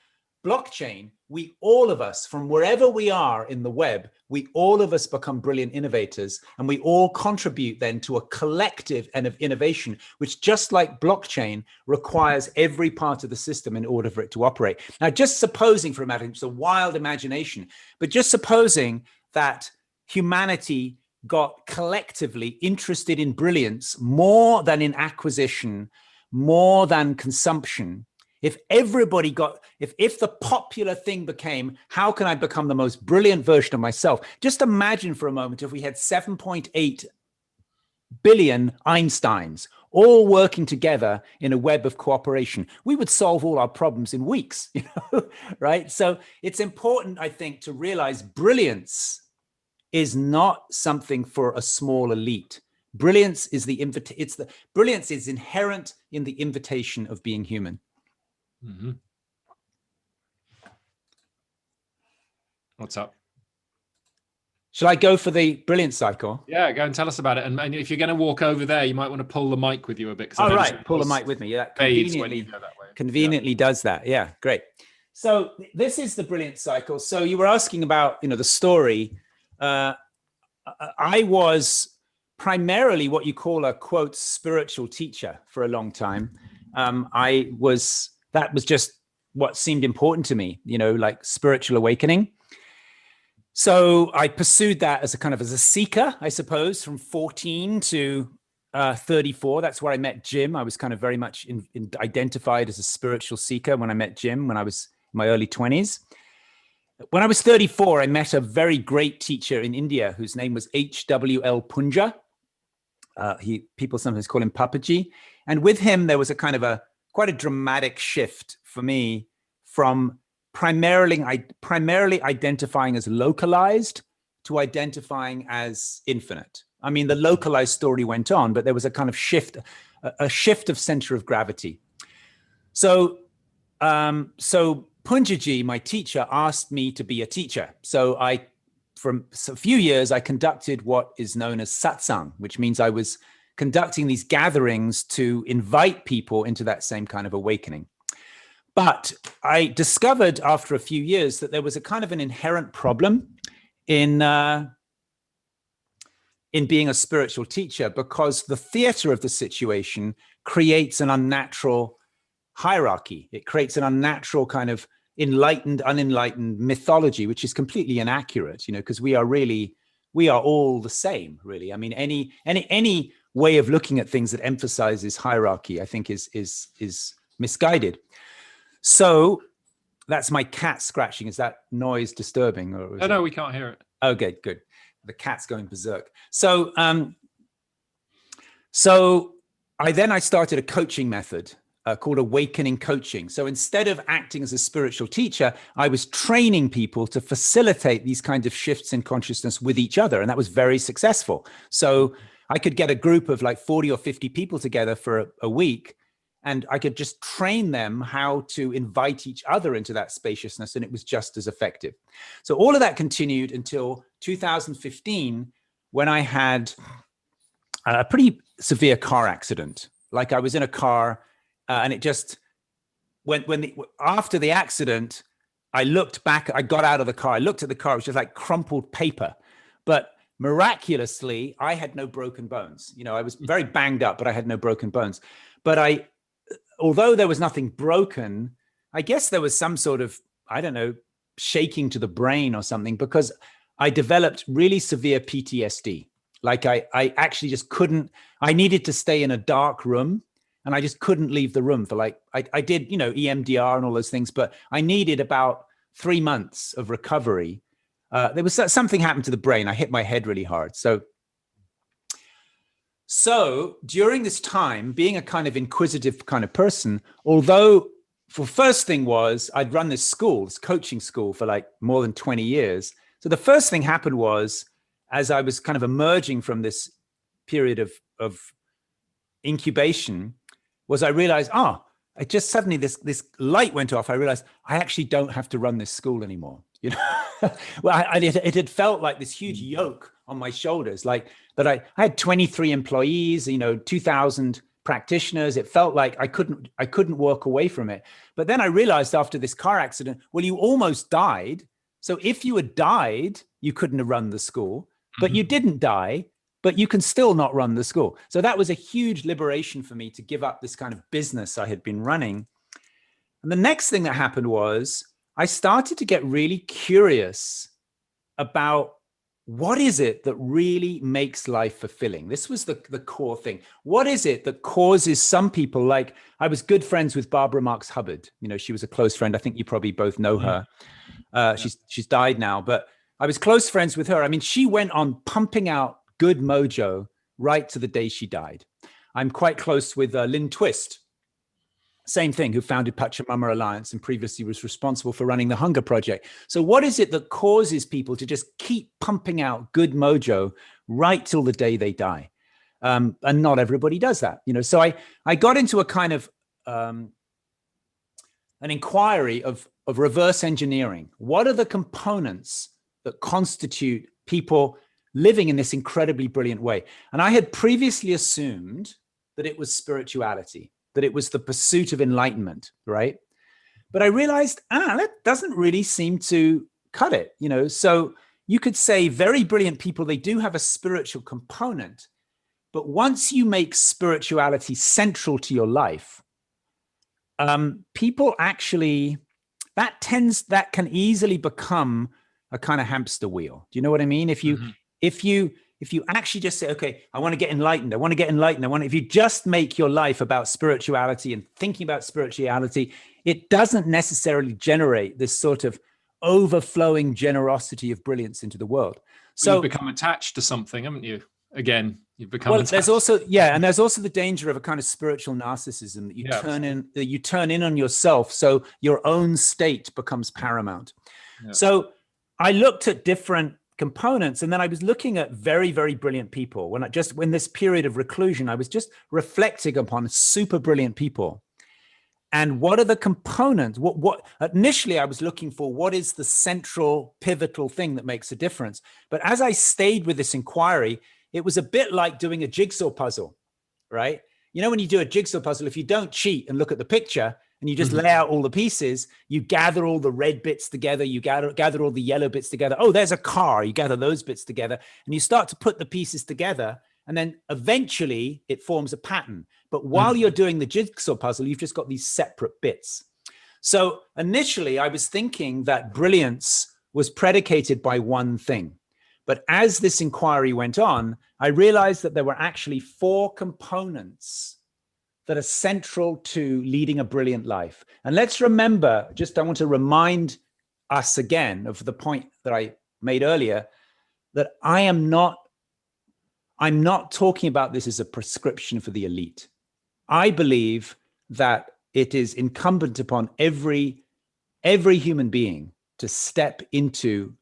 blockchain, we all of us, from wherever we are in the web, we all of us become brilliant innovators, and we all contribute then to a collective and of innovation, which, just like blockchain, requires every part of the system in order for it to operate. Now, just supposing for a matter, it's a wild imagination, but just supposing that humanity got collectively interested in brilliance more than in acquisition, more than consumption. If everybody got, if the popular thing became, how can I become the most brilliant version of myself? Just imagine for a moment if we had 7.8 billion Einsteins all working together in a web of cooperation. We would solve all our problems in weeks, right? So it's important, I think, to realize brilliance is not something for a small elite. Brilliance is brilliance is inherent in the invitation of being human. Mm-hmm. What's up? Shall I go for the brilliance cycle? Yeah, go and tell us about it. And if you're going to walk over there, you might want to pull the mic with you a bit. Oh, right. Pull the mic with me. Yeah, conveniently does that. Yeah, great. So this is the brilliance cycle. So you were asking about, the story. I was primarily what you call a, quote, spiritual teacher for a long time. That was just what seemed important to me, like spiritual awakening. So I pursued that as a seeker, I suppose, from 14 to 34. That's where I met Jim. I was kind of very much identified as a spiritual seeker when I met Jim when I was in my early 20s. When I was 34, I met a very great teacher in India whose name was H.W.L. Punja. People sometimes call him Papaji. And with him, there was quite a dramatic shift for me from primarily identifying as localized to identifying as infinite. I mean, the localized story went on, but there was a kind of shift, a shift of center of gravity. So Punjaji, my teacher, asked me to be a teacher. So for a few years, I conducted what is known as satsang, which means I was conducting these gatherings to invite people into that same kind of awakening. But I discovered after a few years that there was a kind of an inherent problem in being a spiritual teacher, because the theater of the situation creates an unnatural hierarchy. It creates an unnatural kind of enlightened, unenlightened mythology, which is completely inaccurate, because we are all the same, really. I mean, any way of looking at things that emphasizes hierarchy, I think is misguided. So that's my cat scratching. Is that noise disturbing? Or no, we can't hear it. Okay, good. The cat's going berserk. So I started a coaching method called awakening coaching. So instead of acting as a spiritual teacher, I was training people to facilitate these kinds of shifts in consciousness with each other. And that was very successful. So I could get a group of like 40 or 50 people together for a week, and I could just train them how to invite each other into that spaciousness. And it was just as effective. So all of that continued until 2015, when I had a pretty severe car accident. Like I was in a car and it just, after the accident, I looked back, I got out of the car, I looked at the car, it was just like crumpled paper. But miraculously, I had no broken bones. I was very banged up, but I had no broken bones. But although there was nothing broken, I guess there was some sort of, I don't know, shaking to the brain or something, because I developed really severe PTSD. Like I actually just couldn't, I needed to stay in a dark room, and I just couldn't leave the room for I did, EMDR and all those things, but I needed about 3 months of recovery. There was something happened to the brain. I hit my head really hard. So during this time, being a kind of inquisitive kind of person, although the first thing was I'd run this coaching school for like more than 20 years. So the first thing happened was, as I was kind of emerging from this period of incubation, was I realized, I just suddenly this light went off. I realized I actually don't have to run this school anymore. Well, it had felt like this huge yoke on my shoulders, like that I had 23 employees, 2,000 practitioners. It felt like I couldn't walk away from it. But then I realized after this car accident, well, you almost died. So if you had died, you couldn't have run the school, but you didn't die, but you can still not run the school. So that was a huge liberation for me to give up this kind of business I had been running. And the next thing that happened was I started to get really curious about what is it that really makes life fulfilling? This was the core thing. What is it that causes some people, like I was good friends with Barbara Marx Hubbard. You know, she was a close friend. I think you probably both know her. She's died now, but I was close friends with her. I mean, she went on pumping out good mojo right to the day she died. I'm quite close with Lynn Twist, same thing, who founded Pachamama Alliance and previously was responsible for running the Hunger Project. So what is it that causes people to just keep pumping out good mojo right till the day they die? And not everybody does that, you know. So I got into a kind of an inquiry of reverse engineering. What are the components that constitute people living in this incredibly brilliant way? And I had previously assumed that it was spirituality, that it was the pursuit of enlightenment, right? But I realized, that doesn't really seem to cut it, you know? So you could say very brilliant people, they do have a spiritual component, but once you make spirituality central to your life, people actually, that can easily become a kind of hamster wheel. Do you know what I mean? If you actually just say, okay, I want to get enlightened. If you just make your life about spirituality and thinking about spirituality, it doesn't necessarily generate this sort of overflowing generosity of brilliance into the world. So you've become attached to something, haven't you? Again, you've become attached. There's also the danger of a kind of spiritual narcissism that you turn in on yourself. So your own state becomes paramount. Yeah. So I looked at different components, and then I was looking at very, very brilliant people. When this period of reclusion, I was just reflecting upon super brilliant people. And what are the components? What initially I was looking for, what is the central pivotal thing that makes a difference? But as I stayed with this inquiry, it was a bit like doing a jigsaw puzzle, right? You know, when you do a jigsaw puzzle, if you don't cheat and look at the picture and you just lay out all the pieces, you gather all the red bits together, you gather all the yellow bits together. Oh, there's a car. You gather those bits together and you start to put the pieces together. And then eventually it forms a pattern. But while you're doing the jigsaw puzzle, you've just got these separate bits. So initially I was thinking that brilliance was predicated by one thing. But as this inquiry went on, I realized that there were actually 4 components that are central to leading a brilliant life. And let's remember, I want to remind us again of the point that I made earlier, that I'm not talking about this as a prescription for the elite. I believe that it is incumbent upon every human being to step into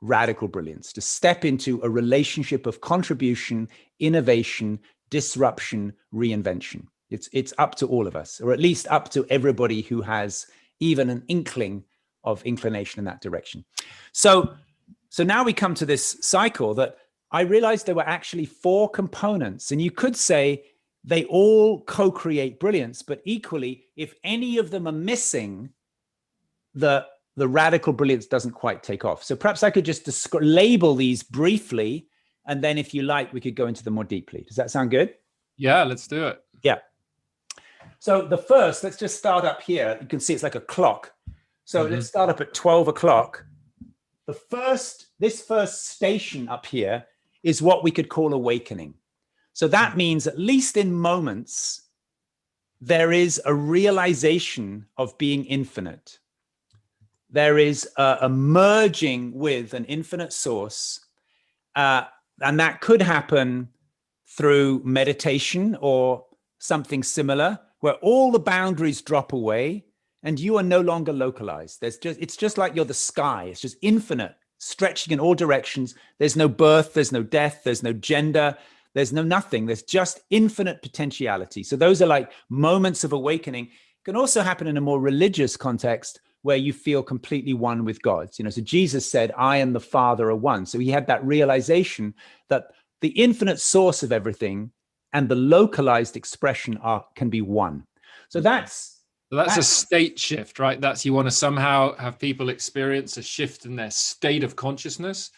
radical brilliance, to step into a relationship of contribution, innovation, disruption, reinvention. It's up to all of us, or at least up to everybody who has even an inkling of inclination in that direction. So now we come to this cycle that I realized there were actually 4 components, and you could say they all co-create brilliance, but equally, if any of them are missing, the radical brilliance doesn't quite take off. So perhaps I could just label these briefly, and then if you like, we could go into them more deeply. Does that sound good? Yeah, let's do it. Yeah. So the first, let's just start up here. You can see it's like a clock. So let's start up at 12 o'clock. This first station up here is what we could call awakening. So that means, at least in moments, there is a realization of being infinite. There is a merging with an infinite source. And that could happen through meditation or something similar, where all the boundaries drop away and you are no longer localized. It's just like you're the sky. It's just infinite, stretching in all directions. There's no birth, there's no death, there's no gender, there's no nothing. There's just infinite potentiality. So those are like moments of awakening. It can also happen in a more religious context, where you feel completely one with God. So Jesus said, I and the Father are one. So he had that realization that the infinite source of everything and the localized expression can be one. So that's a state shift, right? You want to somehow have people experience a shift in their state of consciousness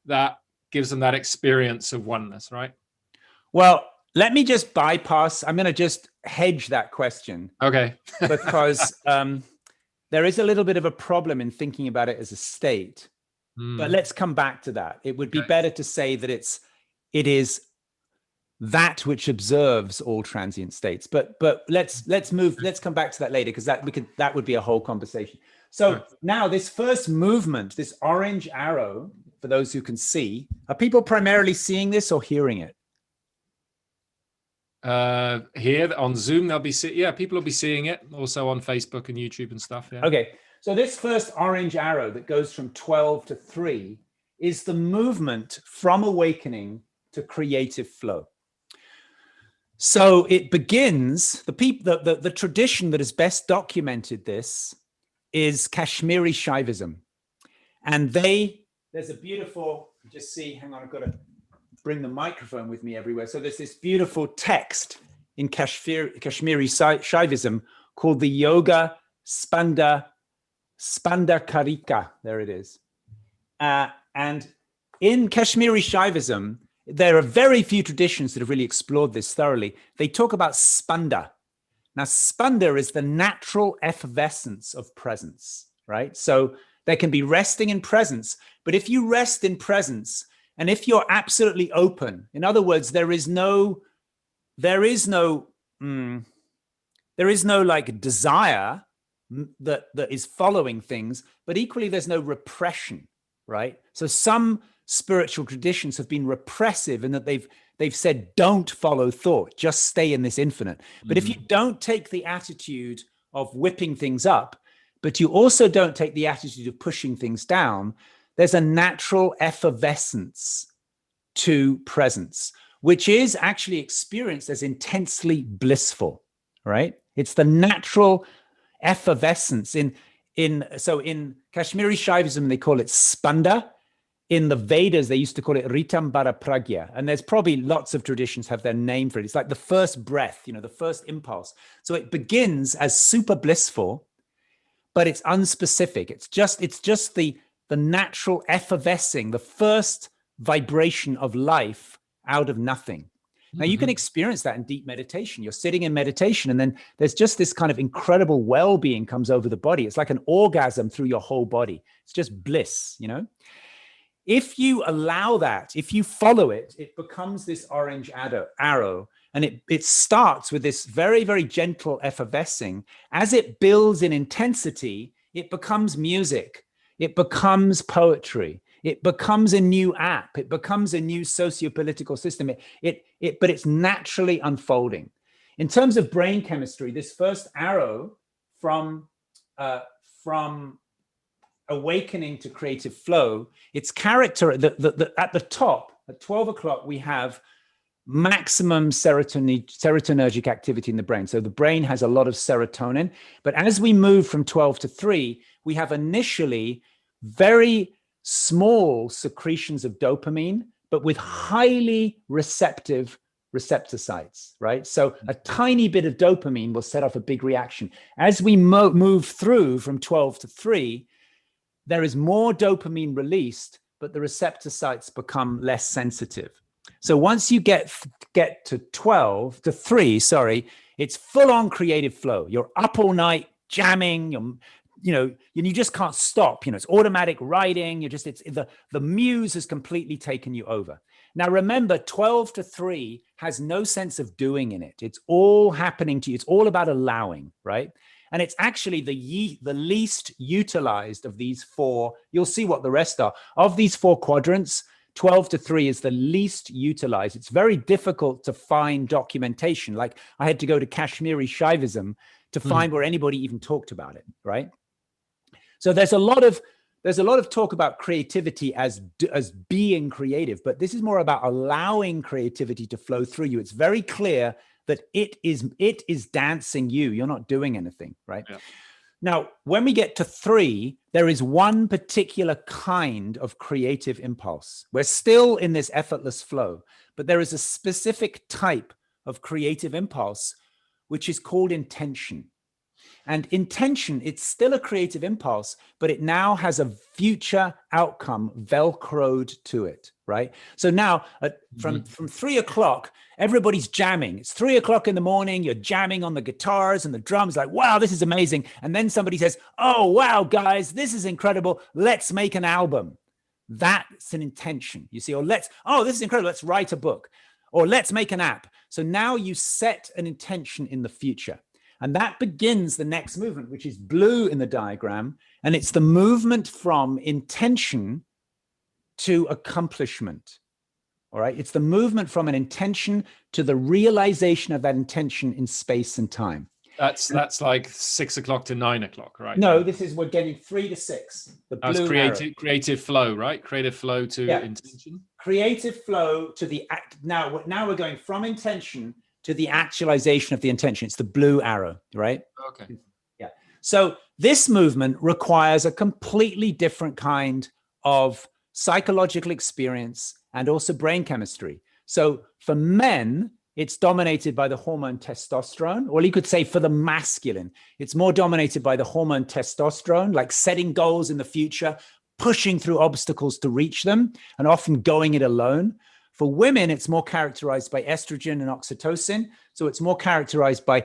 that gives them that experience of oneness, right? Well, let me just bypass. I'm going to just hedge that question. Okay. Because there is a little bit of a problem in thinking about it as a state. But let's come back to that. It would be better to say that it is that which observes all transient states. But let's come back to that later, because that would be a whole conversation. So now this first movement, this orange arrow, for those who can see, are people primarily seeing this or hearing it? Here on Zoom, people will be seeing it, also on Facebook and YouTube and stuff. Yeah. Okay, so this first orange arrow that goes from 12 to 3 is the movement from awakening to creative flow. So it begins, the tradition that has best documented this is Kashmiri Shaivism. And there's a beautiful, just see, hang on, I've got to bring the microphone with me everywhere. So there's this beautiful text in Kashmiri Shaivism called the Yoga Spanda Karika. There it is. And in Kashmiri Shaivism, there are very few traditions that have really explored this thoroughly. They talk about spanda. Now, spanda is the natural effervescence of presence, right? So there can be resting in presence, but if you rest in presence, and if you're absolutely open, in other words, there is no like desire that is following things, but equally there's no repression, right? So some spiritual traditions have been repressive in that they've said, don't follow thought, just stay in this infinite. But if you don't take the attitude of whipping things up, but you also don't take the attitude of pushing things down, there's a natural effervescence to presence, which is actually experienced as intensely blissful, right? It's the natural effervescence. In Kashmiri Shaivism, they call it spanda. In the Vedas, they used to call it Ritambara Pragya. And there's probably lots of traditions have their name for it. It's like the first breath, the first impulse. So it begins as super blissful, but it's unspecific. It's just the natural effervescing, the first vibration of life out of nothing. Now you can experience that in deep meditation. You're sitting in meditation, and then there's just this kind of incredible well-being comes over the body. It's like an orgasm through your whole body. It's just bliss, If you allow that, if you follow it, it becomes this orange arrow, and it starts with this very, very gentle effervescing. As it builds in intensity, it becomes music. It becomes poetry. It becomes a new app. It becomes a new socio-political system. But it's naturally unfolding. In terms of brain chemistry, this first arrow from awakening to creative flow, its character at the top, at 12 o'clock, we have maximum serotonergic activity in the brain. So the brain has a lot of serotonin. But as we move from 12 to 3, we have initially very small secretions of dopamine, but with highly receptive receptor sites, right? So a tiny bit of dopamine will set off a big reaction. As we move through from 12 to 3, there is more dopamine released, but the receptor sites become less sensitive. So once you get to 3, it's full on creative flow. You're up all night jamming, you just can't stop. It's automatic writing. The muse has completely taken you over. Now, remember, 12 to 3 has no sense of doing in it. It's all happening to you. It's all about allowing, right? And it's actually the least utilized of these 4. You'll see what the rest are. Of these 4 quadrants, 12 to 3 is the least utilized. It's very difficult to find documentation. Like I had to go to Kashmiri Shaivism to find where anybody even talked about it, right? So there's a lot of talk about creativity as being creative, but this is more about allowing creativity to flow through you. It's very clear that it is dancing you. You're not doing anything, right? Yeah. Now, when we get to 3, there is one particular kind of creative impulse. We're still in this effortless flow, but there is a specific type of creative impulse, which is called intention. And intention, it's still a creative impulse, but it now has a future outcome velcroed to it, right? So now from 3 o'clock, everybody's jamming. It's 3 o'clock in the morning, you're jamming on the guitars and the drums, like, wow, this is amazing. And then somebody says, oh, wow, guys, this is incredible. Let's make an album. That's an intention, you see, or oh, this is incredible, let's write a book, or let's make an app. So now you set an intention in the future. And that begins the next movement, which is blue in the diagram. And it's the movement from intention to accomplishment. All right. It's the movement from an intention to the realization of that intention in space and time. That's like 6 o'clock to 9 o'clock, right? No, we're getting 3 to 6. The blue creative flow, right? Creative flow to intention. Creative flow to the act. Now we're going from intention to the actualization of the intention. It's the blue arrow, right? Okay. Yeah. So this movement requires a completely different kind of psychological experience and also brain chemistry. So for men, it's dominated by the hormone testosterone, or you could say for the masculine, it's more dominated by the hormone testosterone, like setting goals in the future, pushing through obstacles to reach them, and often going it alone. For women, it's more characterized by estrogen and oxytocin. So it's more characterized by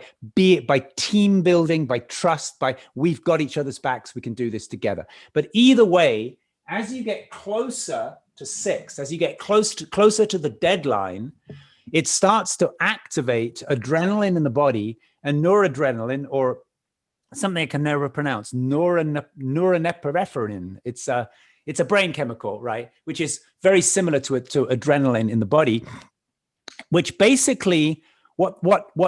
team building, by trust, by we've got each other's backs, we can do this together. But either way, as you get closer to 6, as you get closer to the deadline, it starts to activate adrenaline in the body, and noradrenaline, or something I can never pronounce, norepinephrine. It's a brain chemical, right? Which is very similar to adrenaline in the body, which basically what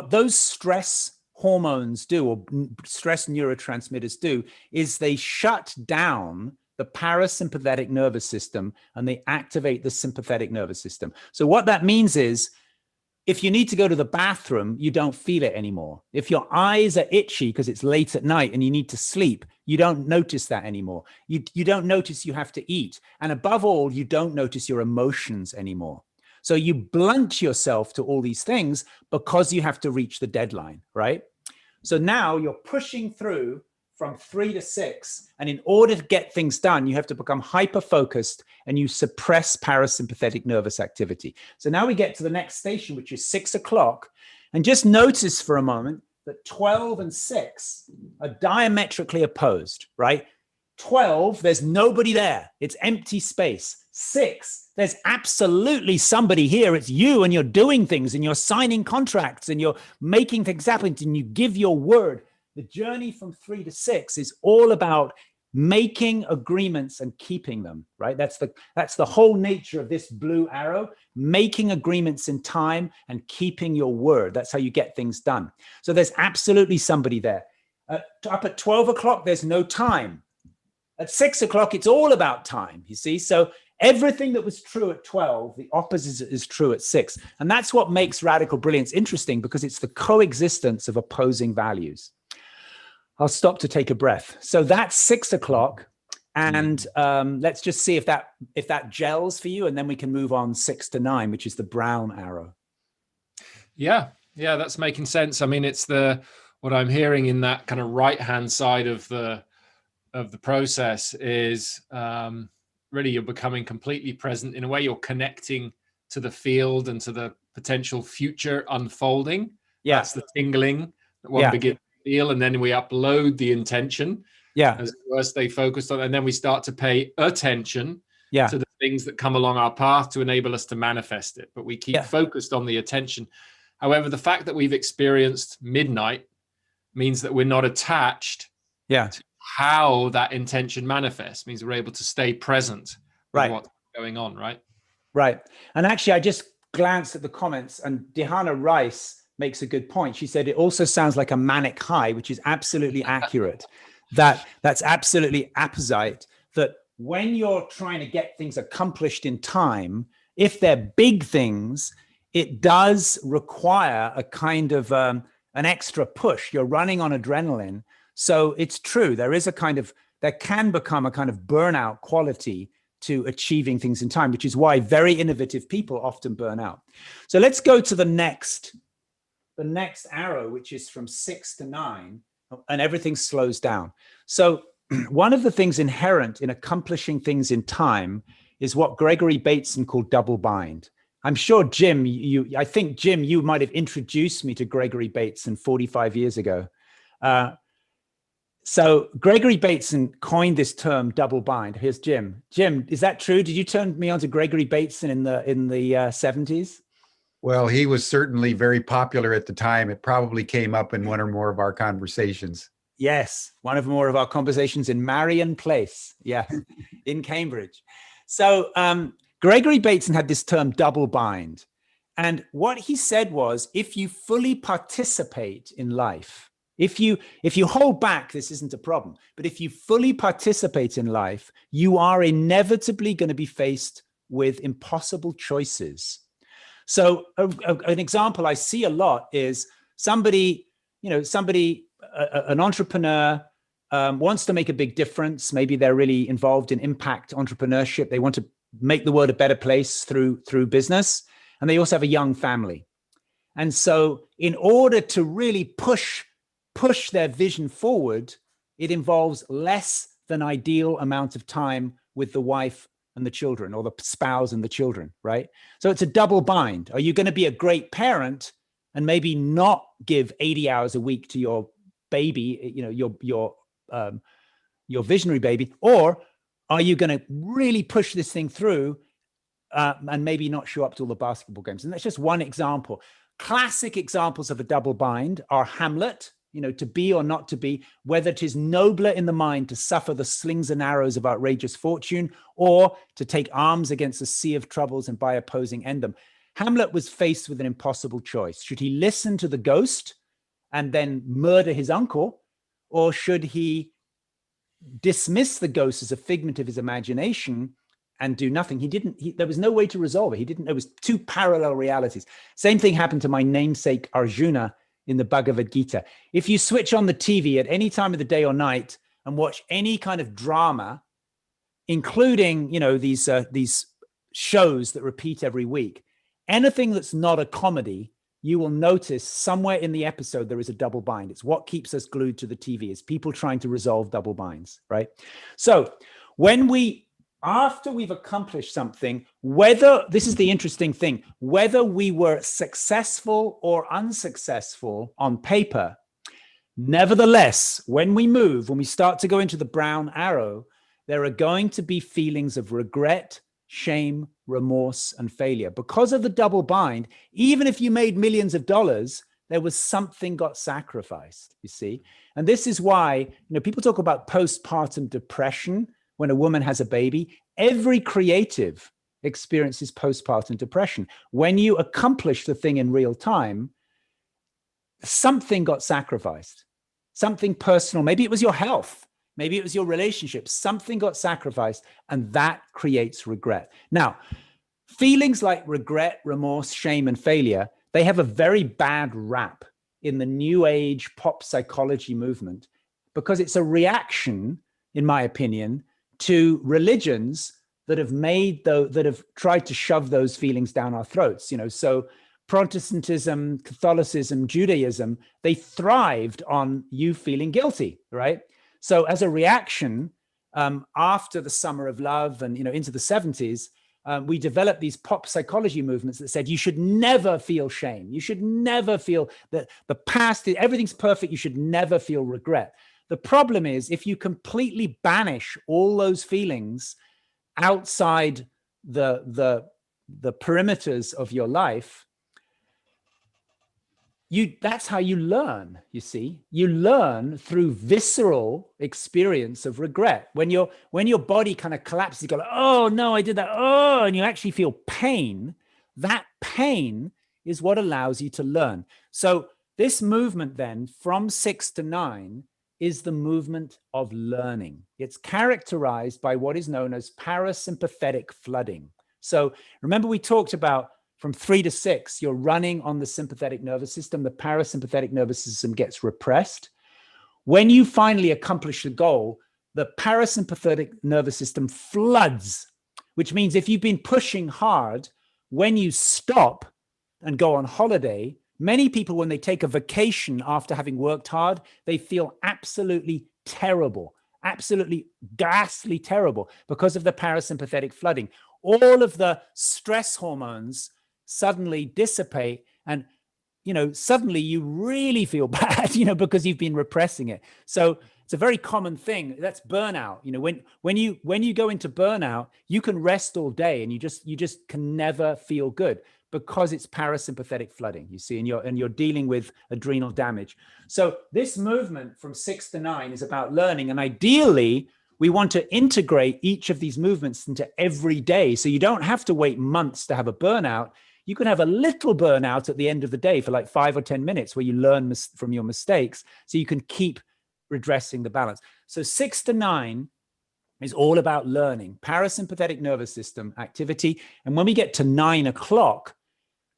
those stress hormones do, or stress neurotransmitters do, is they shut down the parasympathetic nervous system and they activate the sympathetic nervous system. So what that means is, if you need to go to the bathroom, you don't feel it anymore. If your eyes are itchy because it's late at night and you need to sleep, you don't notice that anymore. You don't notice you have to eat. And above all, you don't notice your emotions anymore. So you blunt yourself to all these things because you have to reach the deadline, right? So now you're pushing through from 3 to 6. And in order to get things done, you have to become hyper-focused and you suppress parasympathetic nervous activity. So now we get to the next station, which is 6 o'clock. And just notice for a moment that 12 and 6 are diametrically opposed, right? 12, there's nobody there. It's empty space. 6, there's absolutely somebody here. It's you, and you're doing things and you're signing contracts and you're making things happen and you give your word. The journey from 3 to 6 is all about making agreements and keeping them, right? That's the whole nature of this blue arrow, making agreements in time and keeping your word. That's how you get things done. So there's absolutely somebody there. Up at 12 o'clock, there's no time. At 6 o'clock, it's all about time, you see? So everything that was true at 12, the opposite is true at 6. And that's what makes radical brilliance interesting, because it's the coexistence of opposing values. I'll stop to take a breath. So that's 6 o'clock. And let's just see if that gels for you. And then we can move on 6 to 9, which is the brown arrow. Yeah, that's making sense. I mean, it's what I'm hearing in that kind of right-hand side of the process is really you're becoming completely present. In a way, you're connecting to the field and to the potential future unfolding. Yeah. That's the tingling that one begins to feel. And then we upload the intention. Yeah. As we stay focused on, and then we start to pay attention to the things that come along our path to enable us to manifest it. But we keep focused on the attention. However, the fact that we've experienced midnight means that we're not attached to how that intention manifests. Means we're able to stay present with what's going on, right? Right. And actually, I just glanced at the comments, and Dehana Rice makes a good point. She said it also sounds like a manic high, which is absolutely accurate. That's absolutely apposite, that when you're trying to get things accomplished in time, if they're big things, it does require a kind of an extra push. You're running on adrenaline. So it's true. There can become a kind of burnout quality to achieving things in time, which is why very innovative people often burn out. So let's go to the next arrow, which is from 6 to 9, and everything slows down. So one of the things inherent in accomplishing things in time is what Gregory Bateson called double bind. I'm sure, Jim, you might have introduced me to Gregory Bateson 45 years ago. So Gregory Bateson coined this term double bind. Here's Jim. Jim, is that true? Did you turn me on to Gregory Bateson in the 70s? Well, he was certainly very popular at the time. It probably came up in one or more of our conversations. Yes, one of more of our conversations in Marion Place. Yeah, in Cambridge. So Gregory Bateson had this term double bind. And what he said was, if you fully participate in life, if you hold back, this isn't a problem. But if you fully participate in life, you are inevitably going to be faced with impossible choices. So an example I see a lot is somebody, an entrepreneur wants to make a big difference. Maybe they're really involved in impact entrepreneurship. They want to make the world a better place through business. And they also have a young family. And so in order to really push their vision forward, it involves less than ideal amount of time with the wife and the children, or the spouse and the children, right? So it's a double bind. Are you going to be a great parent and maybe not give 80 hours a week to your baby, your visionary baby, or are you going to really push this thing through and maybe not show up to all the basketball games? And that's just one example. Classic examples of a double bind are Hamlet, to be or not to be, whether it is nobler in the mind to suffer the slings and arrows of outrageous fortune, or to take arms against a sea of troubles and by opposing end them. Hamlet was faced with an impossible choice. Should he listen to the ghost and then murder his uncle, or should he dismiss the ghost as a figment of his imagination and do nothing? There was no way to resolve it. There was two parallel realities. Same thing happened to my namesake Arjuna in the Bhagavad Gita. If you switch on the TV at any time of the day or night and watch any kind of drama, including, these shows that repeat every week, anything that's not a comedy, you will notice somewhere in the episode there is a double bind. It's what keeps us glued to the TV, is people trying to resolve double binds, right? So after we've accomplished something, this is the interesting thing, whether we were successful or unsuccessful on paper, nevertheless, when we start to go into the brown arrow, there are going to be feelings of regret, shame, remorse, and failure. Because of the double bind, even if you made millions of dollars, there was something got sacrificed, you see? And this is why, people talk about postpartum depression when a woman has a baby. Every creative experiences postpartum depression. When you accomplish the thing in real time, something got sacrificed, something personal. Maybe it was your health. Maybe it was your relationship. Something got sacrificed, and that creates regret. Now, feelings like regret, remorse, shame, and failure, they have a very bad rap in the new age pop psychology movement because it's a reaction, in my opinion, to religions that have tried to shove those feelings down our throats. So Protestantism, Catholicism, Judaism, they thrived on you feeling guilty, right? So as a reaction, after the summer of love and into the 70s, we developed these pop psychology movements that said you should never feel shame. You should never feel that the past, everything's perfect. You should never feel regret. The problem is, if you completely banish all those feelings outside the perimeters of your life, that's how you learn, you see. You learn through visceral experience of regret. When your body kind of collapses, you go, oh no, I did that. Oh, and you actually feel pain. That pain is what allows you to learn. So this movement then, from 6 to 9, is the movement of learning. It's characterized by what is known as parasympathetic flooding. So remember, we talked about from 3 to 6, you're running on the sympathetic nervous system. The parasympathetic nervous system gets repressed. When you finally accomplish the goal, the parasympathetic nervous system floods, which means if you've been pushing hard, when you stop and go on holiday, many people, when they take a vacation after having worked hard, they feel absolutely terrible, absolutely ghastly terrible because of the parasympathetic flooding. All of the stress hormones suddenly dissipate, and suddenly you really feel bad, because you've been repressing it. So It's a very common thing. That's burnout. You know, when you go into burnout, you can rest all day and you just can never feel good because it's parasympathetic flooding, you see, and you're dealing with adrenal damage. So this movement from 6 to 9 is about learning. And ideally, we want to integrate each of these movements into every day. So you don't have to wait months to have a burnout. You can have a little burnout at the end of the day for like 5 or 10 minutes where you learn from your mistakes so you can keep redressing the balance. So 6 to 9 is all about learning, parasympathetic nervous system activity. And when we get to 9 o'clock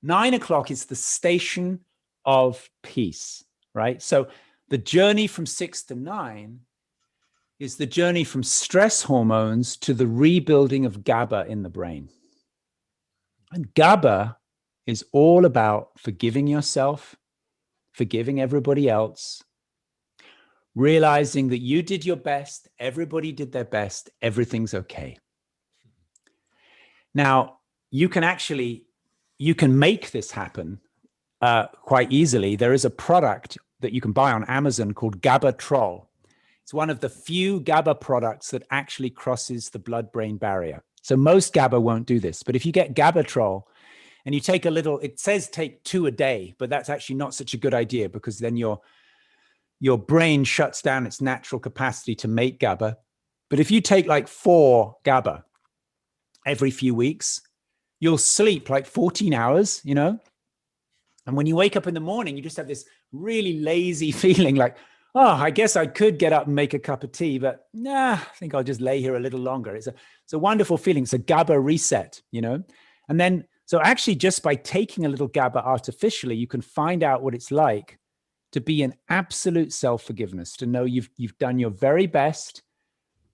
is the station of peace, right? So the journey from 6 to 9 is the journey from stress hormones to the rebuilding of GABA in the brain. And GABA is all about forgiving yourself, forgiving everybody else, realizing that you did your best, everybody did their best, everything's okay. Now, you can make this happen quite easily. There is a product that you can buy on Amazon called GABAtrol. It's one of the few GABA products that actually crosses the blood-brain barrier. So most GABA won't do this, but if you get GABAtrol and you take a little, it says take 2 a day, but that's actually not such a good idea because then your brain shuts down its natural capacity to make GABA. But if you take like 4 GABA every few weeks, you'll sleep like 14 hours, you know? And when you wake up in the morning, you just have this really lazy feeling like, oh, I guess I could get up and make a cup of tea, but nah, I think I'll just lay here a little longer. It's a wonderful feeling. It's a GABA reset, you know? And then, so actually just by taking a little GABA artificially, you can find out what it's like to be in absolute self-forgiveness, to know you've done your very best,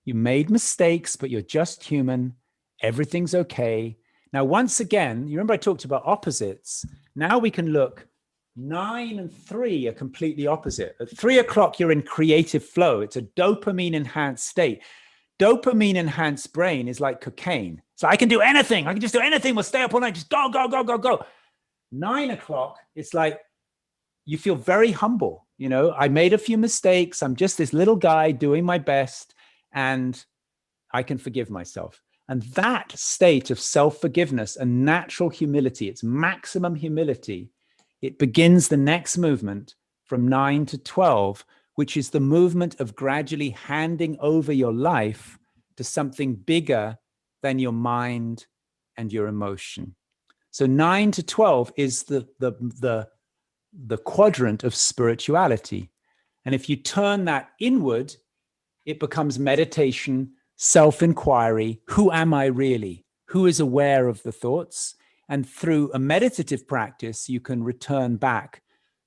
you made mistakes, but you're just human, everything's okay. Now, once again, you remember I talked about opposites. Now we can look, 9 and 3 are completely opposite. At 3 o'clock, you're in creative flow. It's a dopamine-enhanced state. Dopamine-enhanced brain is like cocaine. So I can do anything. I can just do anything. We'll stay up all night. Just go, go, go, go, go. 9 o'clock, it's like you feel very humble. You know, I made a few mistakes. I'm just this little guy doing my best, and I can forgive myself. And that state of self-forgiveness and natural humility, it's maximum humility, it begins the next movement from 9 to 12, which is the movement of gradually handing over your life to something bigger than your mind and your emotion. So 9 to 12 is the quadrant of spirituality. And if you turn that inward, it becomes meditation, self-inquiry. Who am I really? Who is aware of the thoughts? And through a meditative practice, you can return back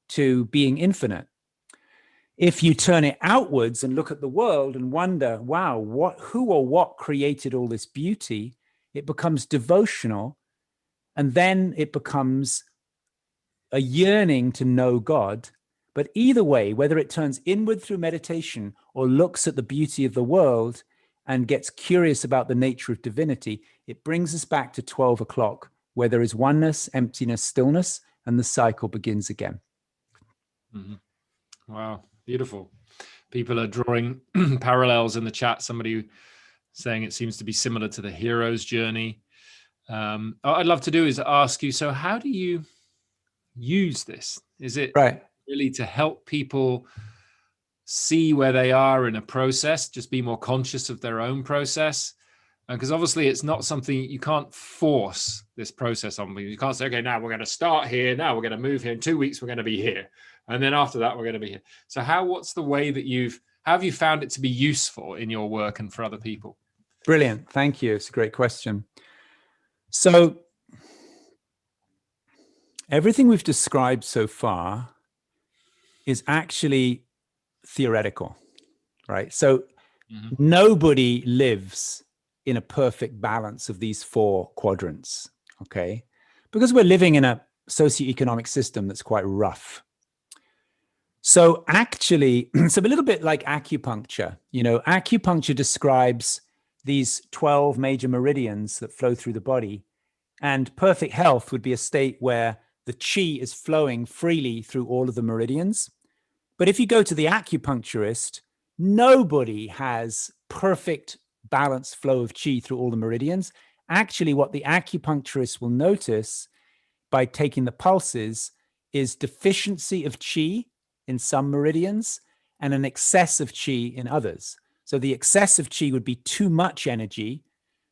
to being infinite. If you turn it outwards and look at the world and wonder, wow, who or what created all this beauty? It becomes devotional. And then it becomes a yearning to know God. But either way, whether it turns inward through meditation or looks at the beauty of the world and gets curious about the nature of divinity, it brings us back to 12 o'clock, where there is oneness, emptiness, stillness, and the cycle begins again. Mm-hmm. Wow, beautiful. People are drawing parallels in the chat. Somebody saying it seems to be similar to the hero's journey. What I'd love to do is ask you, so how do you use this? Is it really to help people see where they are in a process, just be more conscious of their own process? Because obviously it's not something, you can't force this process on people. You can't say, okay, now we're going to start here. Now we're going to move here. In 2 weeks, we're going to be here. And then after that, we're going to be here. So what's the way that how have you found it to be useful in your work and for other people? Brilliant. Thank you. It's a great question. So everything we've described so far is actually theoretical, right? So nobody lives in a perfect balance of these 4 quadrants, okay? Because we're living in a socioeconomic system that's quite rough. So actually, it's a little bit like acupuncture. You know, acupuncture describes these 12 major meridians that flow through the body, and perfect health would be a state where the chi is flowing freely through all of the meridians. But if you go to the acupuncturist, Nobody has perfect balanced flow of chi through all the meridians. Actually, what the acupuncturist will notice by taking the pulses is deficiency of chi in some meridians and an excess of chi in others. So the excess of chi would be too much energy,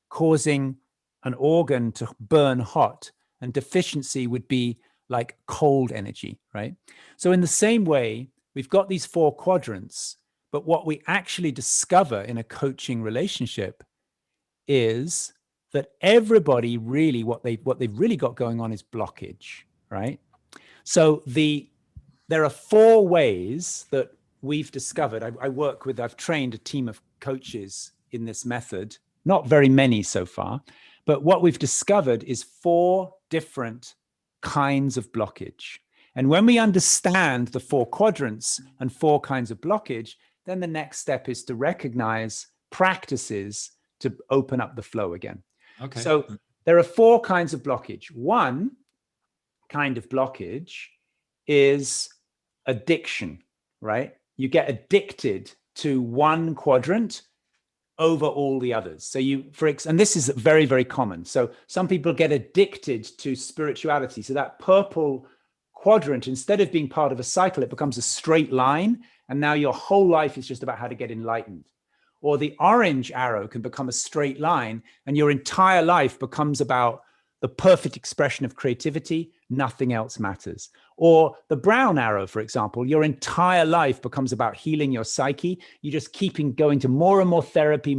causing an organ to burn hot, and deficiency would be like cold energy, right? So in the same way, we've got these 4 quadrants, but what we actually discover in a coaching relationship is that everybody really, what they've really got going on is blockage, right? So there are 4 ways that we've discovered. I've trained a team of coaches in this method, not very many so far, but what we've discovered is 4 different kinds of blockage. And when we understand the 4 quadrants and 4 kinds of blockage, then the next step is to recognize practices to open up the flow again. Okay. So there are 4 kinds of blockage. One kind of blockage is addiction, right? You get addicted to one quadrant over all the others. So and this is very, very common. So some people get addicted to spirituality. So that purple quadrant, instead of being part of a cycle, it becomes a straight line. And now your whole life is just about how to get enlightened. Or the orange arrow can become a straight line, and your entire life becomes about the perfect expression of creativity. Nothing else matters. Or the brown arrow, for example, your entire life becomes about healing your psyche. You just keep going to more and more therapy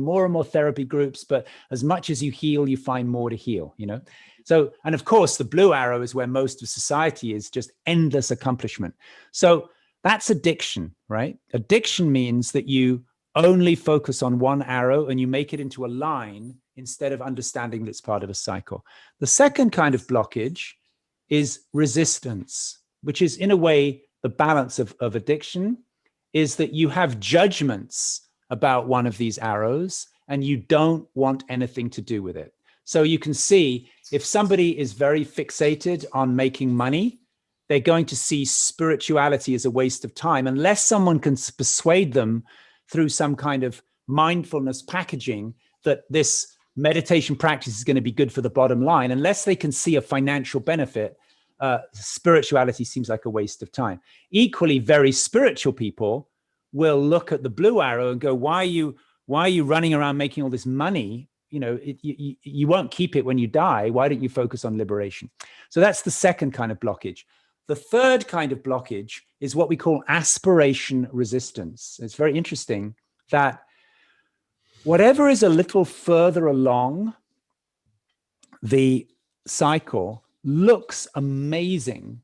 groups, but as much as you heal, you find more to heal, you know? So, and of course, the blue arrow is where most of society is, just endless accomplishment. So that's addiction, right? Addiction means that you only focus on one arrow and you make it into a line instead of understanding that it's part of a cycle. The second kind of blockage is resistance, which is in a way the balance of addiction, is that you have judgments about one of these arrows and you don't want anything to do with it. So you can see if somebody is very fixated on making money, they're going to see spirituality as a waste of time unless someone can persuade them through some kind of mindfulness packaging that this meditation practice is going to be good for the bottom line. Unless they can see a financial benefit, spirituality seems like a waste of time. Equally, very spiritual people will look at the blue arrow and go, why are you running around making all this money? You know, you won't keep it when you die. Why don't you focus on liberation? So that's the second kind of blockage. The third kind of blockage is what we call aspiration resistance. It's very interesting that whatever is a little further along the cycle looks amazing,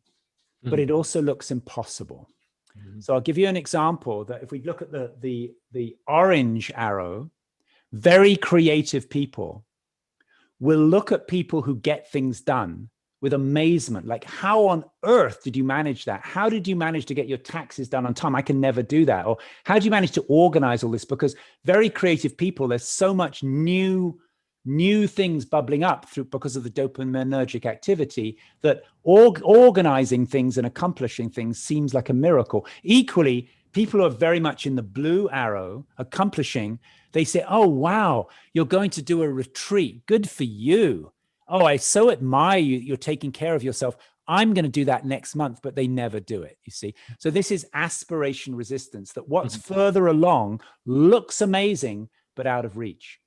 but it also looks impossible. So I'll give you an example that if we look at the orange arrow, very creative people will look at people who get things done with amazement. Like, how on earth did you manage that? How did you manage to get your taxes done on time? I can never do that. Or how do you manage to organize all this? Because very creative people, there's so much new things bubbling up because of the dopaminergic activity that organizing things and accomplishing things seems like a miracle. Equally, people who are very much in the blue arrow accomplishing, they say, oh, wow, you're going to do a retreat. Good for you. Oh, I so admire you. You're taking care of yourself. I'm going to do that next month, but they never do it, you see. So this is aspiration resistance, that what's further along looks amazing, but out of reach.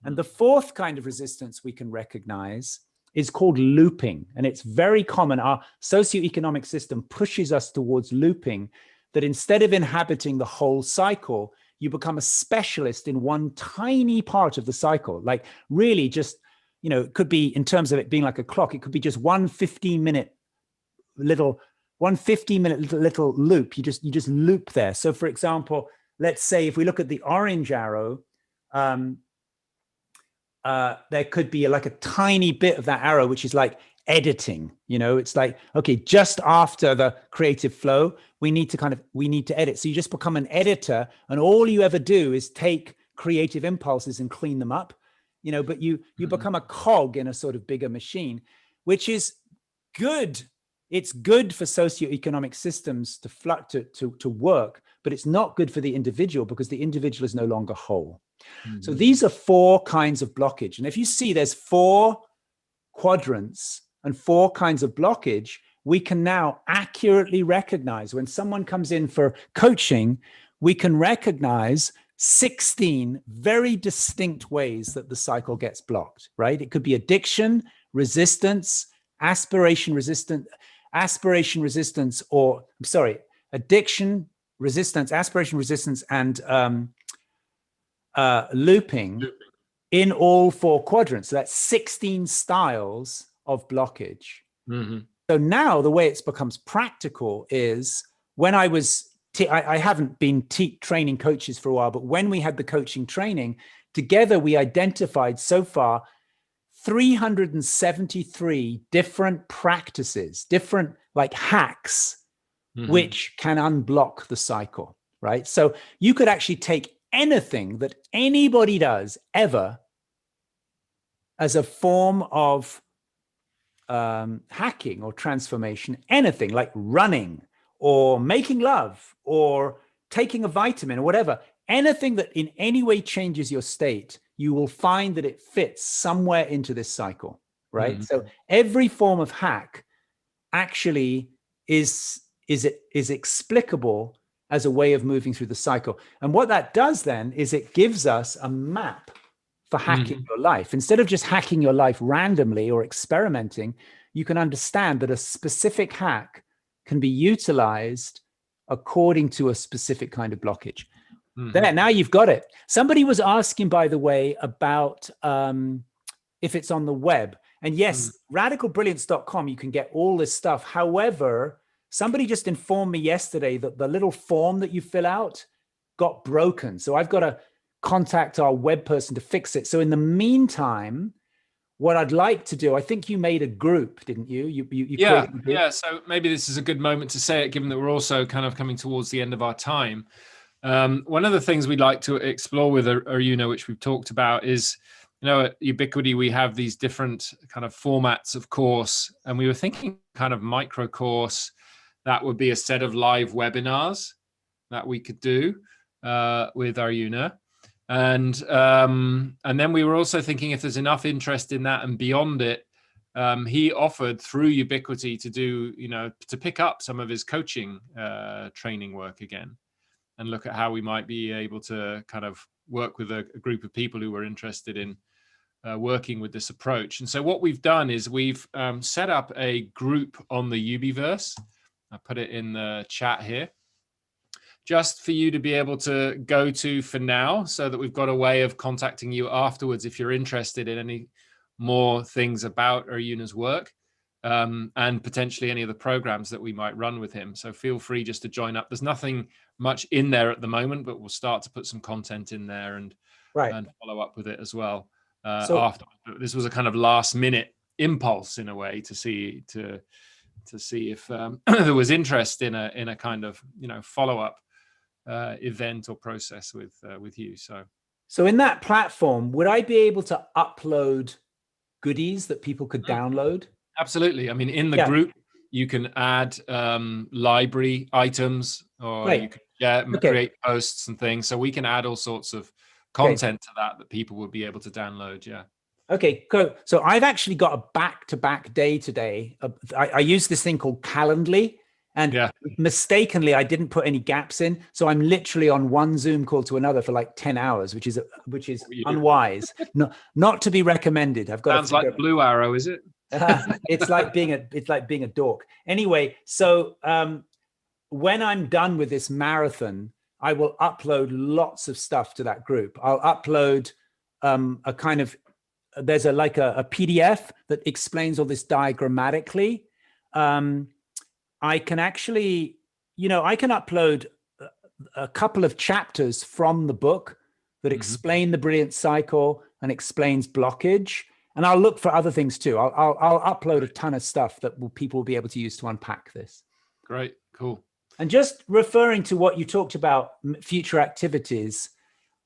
And the fourth kind of resistance we can recognize is called looping. And it's very common. Our socioeconomic system pushes us towards looping, that instead of inhabiting the whole cycle, you become a specialist in one tiny part of the cycle. Like really just, you know, it could be, in terms of it being like a clock, it could be just one 15-minute little loop. You just loop there. So for example, let's say if we look at the orange arrow, there could be like a tiny bit of that arrow, which is like editing. You know, it's like, okay, just after the creative flow, we need to edit. So you just become an editor, and all you ever do is take creative impulses and clean them up. You know, but you become a cog in a sort of bigger machine, which is good it's good for socioeconomic systems to work, but it's not good for the individual because the individual is no longer whole. So these are 4 kinds of blockage. And if you see there's 4 quadrants and 4 kinds of blockage, we can now accurately recognize when someone comes in for coaching, we can recognize 16 very distinct ways that the cycle gets blocked, right? It could be addiction, resistance, addiction, resistance, aspiration, resistance, and looping in all 4 quadrants. So that's 16 styles of blockage. So now the way it becomes practical is when I was, I haven't been training coaches for a while, but when we had the coaching training, together we identified so far 373 different practices, different like hacks, which can unblock the cycle, right? So you could actually take anything that anybody does ever as a form of hacking or transformation, anything like running or making love or taking a vitamin or whatever, anything that in any way changes your state, you will find that it fits somewhere into this cycle, right? So every form of hack actually is explicable as a way of moving through the cycle. And what that does then is it gives us a map for hacking your life. Instead of just hacking your life randomly or experimenting, you can understand that a specific hack can be utilized according to a specific kind of blockage. There, now you've got it. Somebody was asking, by the way, about if it's on the web. And yes, radicalbrilliance.com, you can get all this stuff. However, somebody just informed me yesterday that the little form that you fill out got broken. So I've got to contact our web person to fix it. So in the meantime, what I'd like to do, I think you made a group, didn't you? You yeah, yeah. So maybe this is a good moment to say it, given that we're also kind of coming towards the end of our time. One of the things we'd like to explore with Arjuna, which we've talked about, is, you know, at Ubiquity, we have these different kind of formats of course, and we were thinking kind of micro course that would be a set of live webinars that we could do with Arjuna. And then we were also thinking if there's enough interest in that and beyond it, he offered through Ubiquity to do, you know, to pick up some of his coaching training work again and look at how we might be able to kind of work with a group of people who were interested in working with this approach. And so what we've done is we've set up a group on the Ubiverse. I put it in the chat here, just for you to be able to go to for now, so that we've got a way of contacting you afterwards if you're interested in any more things about Arjuna's work and potentially any of the programs that we might run with him. So feel free just to join up. There's nothing much in there at the moment, but we'll start to put some content in there and follow up with it as well after. This was a kind of last minute impulse in a way to see if there was interest in a kind of, you know, follow up event or process with you. So in that platform, would I be able to upload goodies that people could download? Absolutely. I mean, in the group, you can add library items, or you can create posts and things. So we can add all sorts of content to that people would be able to download. Yeah. Okay, cool. So I've actually got a back-to-back day today. I use this thing called Calendly. And mistakenly, I didn't put any gaps in. So I'm literally on one Zoom call to another for like 10 hours, which is unwise, not to be recommended. Sounds like Blue Arrow, is it? It's like being a dork. Anyway, so when I'm done with this marathon, I will upload lots of stuff to that group. I'll upload there's a PDF that explains all this diagrammatically. I can actually, I can upload a couple of chapters from the book that explain the Brilliance cycle and explains blockage. And I'll look for other things too. I'll upload a ton of stuff that people will be able to use to unpack this. Great, cool. And just referring to what you talked about, future activities,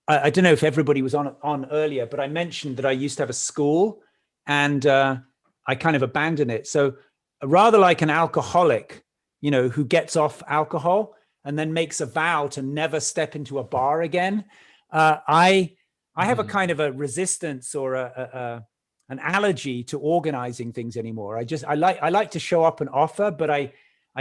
I don't know if everybody was on earlier, but I mentioned that I used to have a school and I kind of abandoned it. So rather like an alcoholic, who gets off alcohol and then makes a vow to never step into a bar again. I have a kind of a resistance or an allergy to organizing things anymore. I like to show up and offer, but I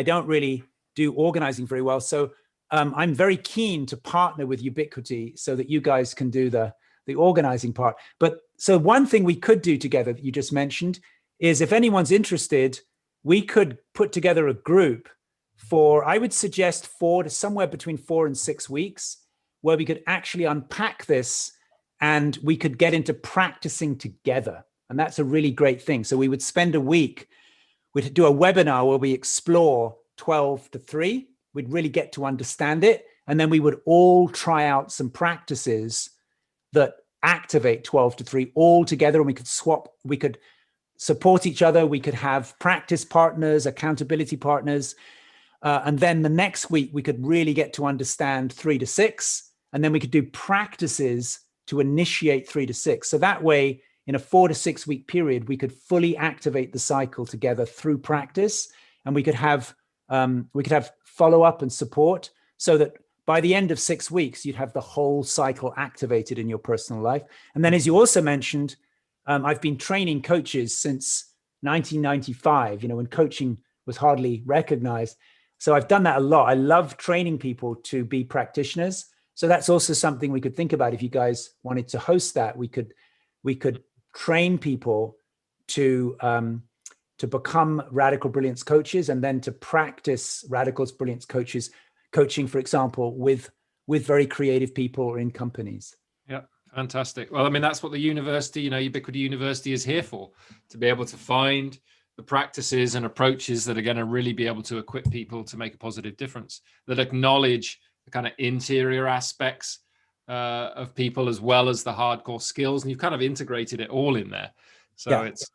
don't really do organizing very well. So I'm very keen to partner with Ubiquity so that you guys can do the organizing part. But so one thing we could do together that you just mentioned is, if anyone's interested, we could put together a group for, I would suggest, somewhere between 4 and 6 weeks, where we could actually unpack this and we could get into practicing together. And that's a really great thing. So we would spend a week, we'd do a webinar where we explore 12 to 3. We'd really get to understand it. And then we would all try out some practices that activate 12 to 3 all together. And we could support each other. We could have practice partners, accountability partners. And then the next week, we could really get to understand 3 to 6. And then we could do practices to initiate 3 to 6. So that way, in a 4 to 6 week period, we could fully activate the cycle together through practice. And we could have follow-up and support, so that by the end of 6 weeks, you'd have the whole cycle activated in your personal life. And then, as you also mentioned, I've been training coaches since 1995, when coaching was hardly recognized. So I've done that a lot. I love training people to be practitioners. So that's also something we could think about. If you guys wanted to host that, we could train people to become Radical Brilliance coaches, and then to practice Radical Brilliance coaching, for example, with very creative people or in companies. Yeah, fantastic. Well, I mean, that's what the university, Ubiquity University is here for, to be able to find the practices and approaches that are going to really be able to equip people to make a positive difference, that acknowledge the kind of interior aspects of people, as well as the hardcore skills. And you've kind of integrated it all in there. So it's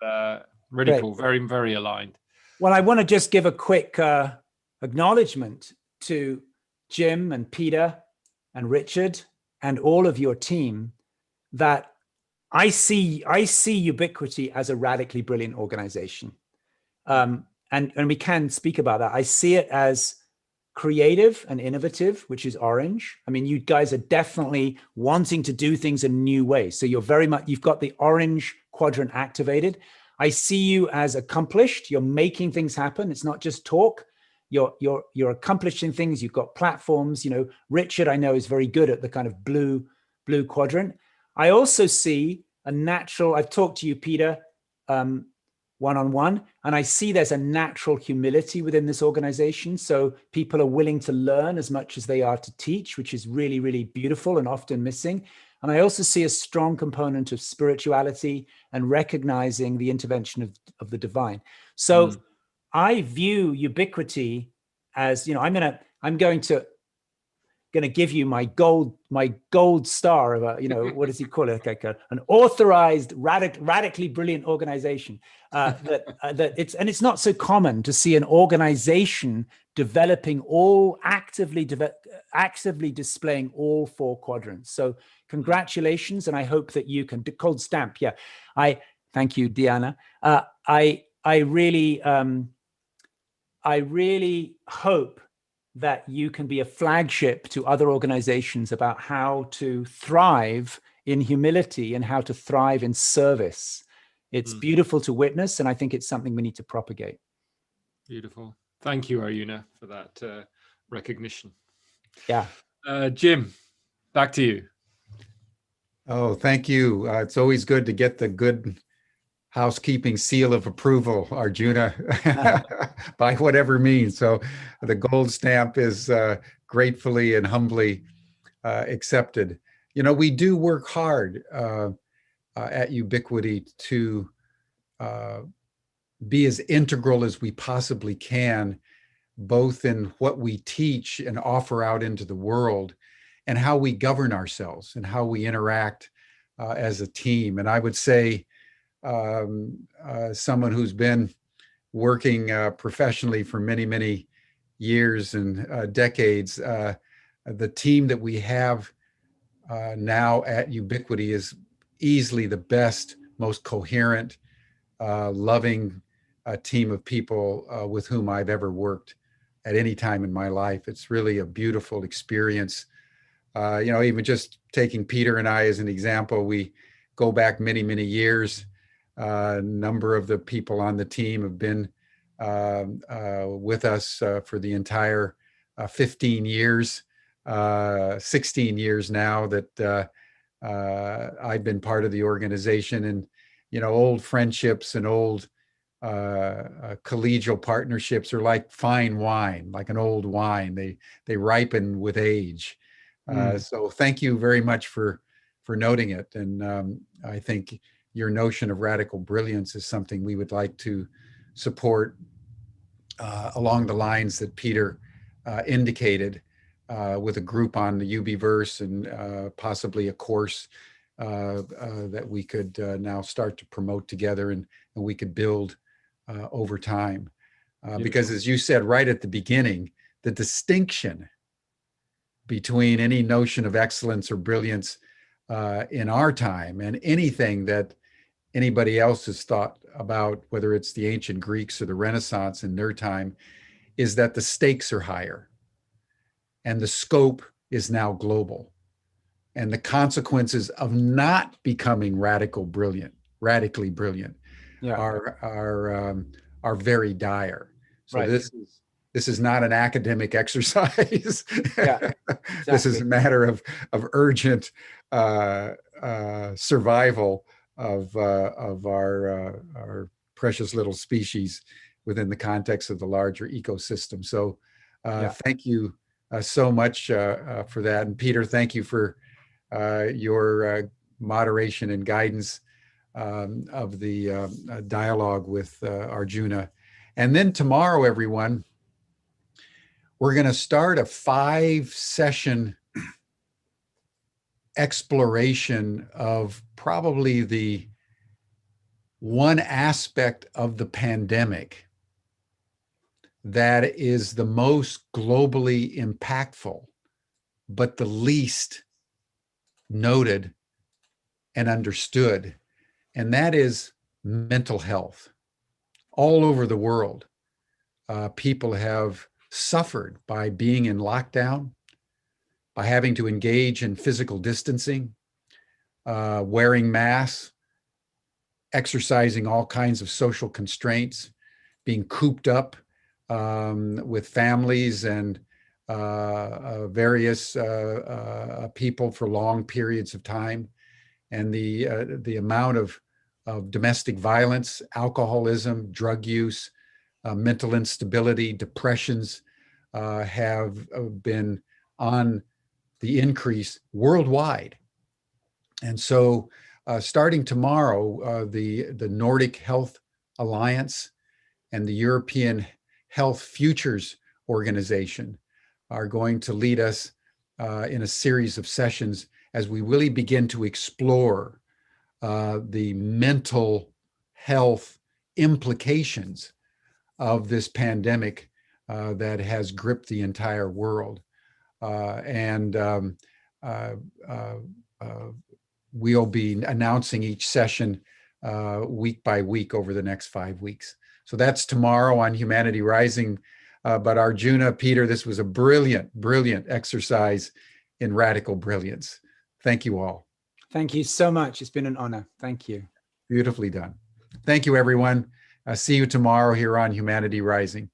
really cool. Very, very aligned. Well, I want to just give a quick acknowledgement to Jim and Peter and Richard and all of your team, that I see Ubiquity as a radically brilliant organization. And we can speak about that. I see it as creative and innovative, which is orange. I mean, you guys are definitely wanting to do things in new ways. So you've got the orange quadrant activated. I see you as accomplished. You're making things happen. It's not just talk. You're accomplishing things. You've got platforms. Richard, I know, is very good at the kind of blue quadrant. I also see a natural, I've talked to you, Peter, one-on-one, and I see there's a natural humility within this organization. So people are willing to learn as much as they are to teach, which is really, really beautiful and often missing. And I also see a strong component of spirituality and recognizing the intervention of the divine. So I view Ubiquity as, I'm going to give you my gold star of what does he call it? Like an authorized, radically brilliant organization. It's not so common to see an organization developing actively displaying all 4 quadrants. So congratulations, and I hope that you can cold stamp. Yeah, thank you, Diana. I really hope that you can be a flagship to other organizations about how to thrive in humility and how to thrive in service. It's beautiful to witness, and I think it's something we need to propagate. Beautiful. Thank you, Arjuna, for that recognition. Yeah. Jim, back to you. Oh, thank you. It's always good to get the good housekeeping seal of approval, Arjuna, by whatever means. So the gold stamp is gratefully and humbly accepted. We do work hard at Ubiquity to be as integral as we possibly can, both in what we teach and offer out into the world, and how we govern ourselves and how we interact as a team. And I would say, someone who's been working professionally for many, many years and decades, the team that we have now at Ubiquity is easily the best, most coherent, loving team of people with whom I've ever worked at any time in my life. It's really a beautiful experience. Even just taking Peter and I as an example, we go back many, many years. A number of the people on the team have been with us for the entire 15 years, 16 years now that I've been part of the organization. And, old friendships and old collegial partnerships are like fine wine, like an old wine. They ripen with age. So thank you very much for noting it. And I think your notion of radical brilliance is something we would like to support along the lines that Peter indicated, with a group on the UBverse and possibly a course that we could now start to promote together, and we could build over time. Because as you said right at the beginning, the distinction between any notion of excellence or brilliance in our time and anything that anybody else has thought about, whether it's the ancient Greeks or the Renaissance in their time, is that the stakes are higher and the scope is now global. And the consequences of not becoming radically brilliant are very dire. So Right. This is not an academic exercise. Yeah, This is a matter of urgent survival of our precious little species within the context of the larger ecosystem. So thank you so much for that. And Peter, thank you for your moderation and guidance of the dialogue with Arjuna. And then tomorrow, everyone, we're going to start a 5-session exploration of probably the one aspect of the pandemic that is the most globally impactful, but the least noted and understood, and that is mental health. All over the world, people have suffered by being in lockdown, by having to engage in physical distancing, wearing masks, exercising all kinds of social constraints, being cooped up with families and various people for long periods of time. And the amount of domestic violence, alcoholism, drug use, mental instability, depressions have been on the increase worldwide. And so starting tomorrow, the Nordic Health Alliance and the European Health Futures Organization are going to lead us in a series of sessions as we really begin to explore the mental health implications of this pandemic that has gripped the entire world. We'll be announcing each session week by week over the next 5 weeks. So that's tomorrow on Humanity Rising. But Arjuna, Peter, this was a brilliant, brilliant exercise in radical brilliance. Thank you all. Thank you so much. It's been an honor. Thank you. Beautifully done. Thank you, everyone. See you tomorrow here on Humanity Rising.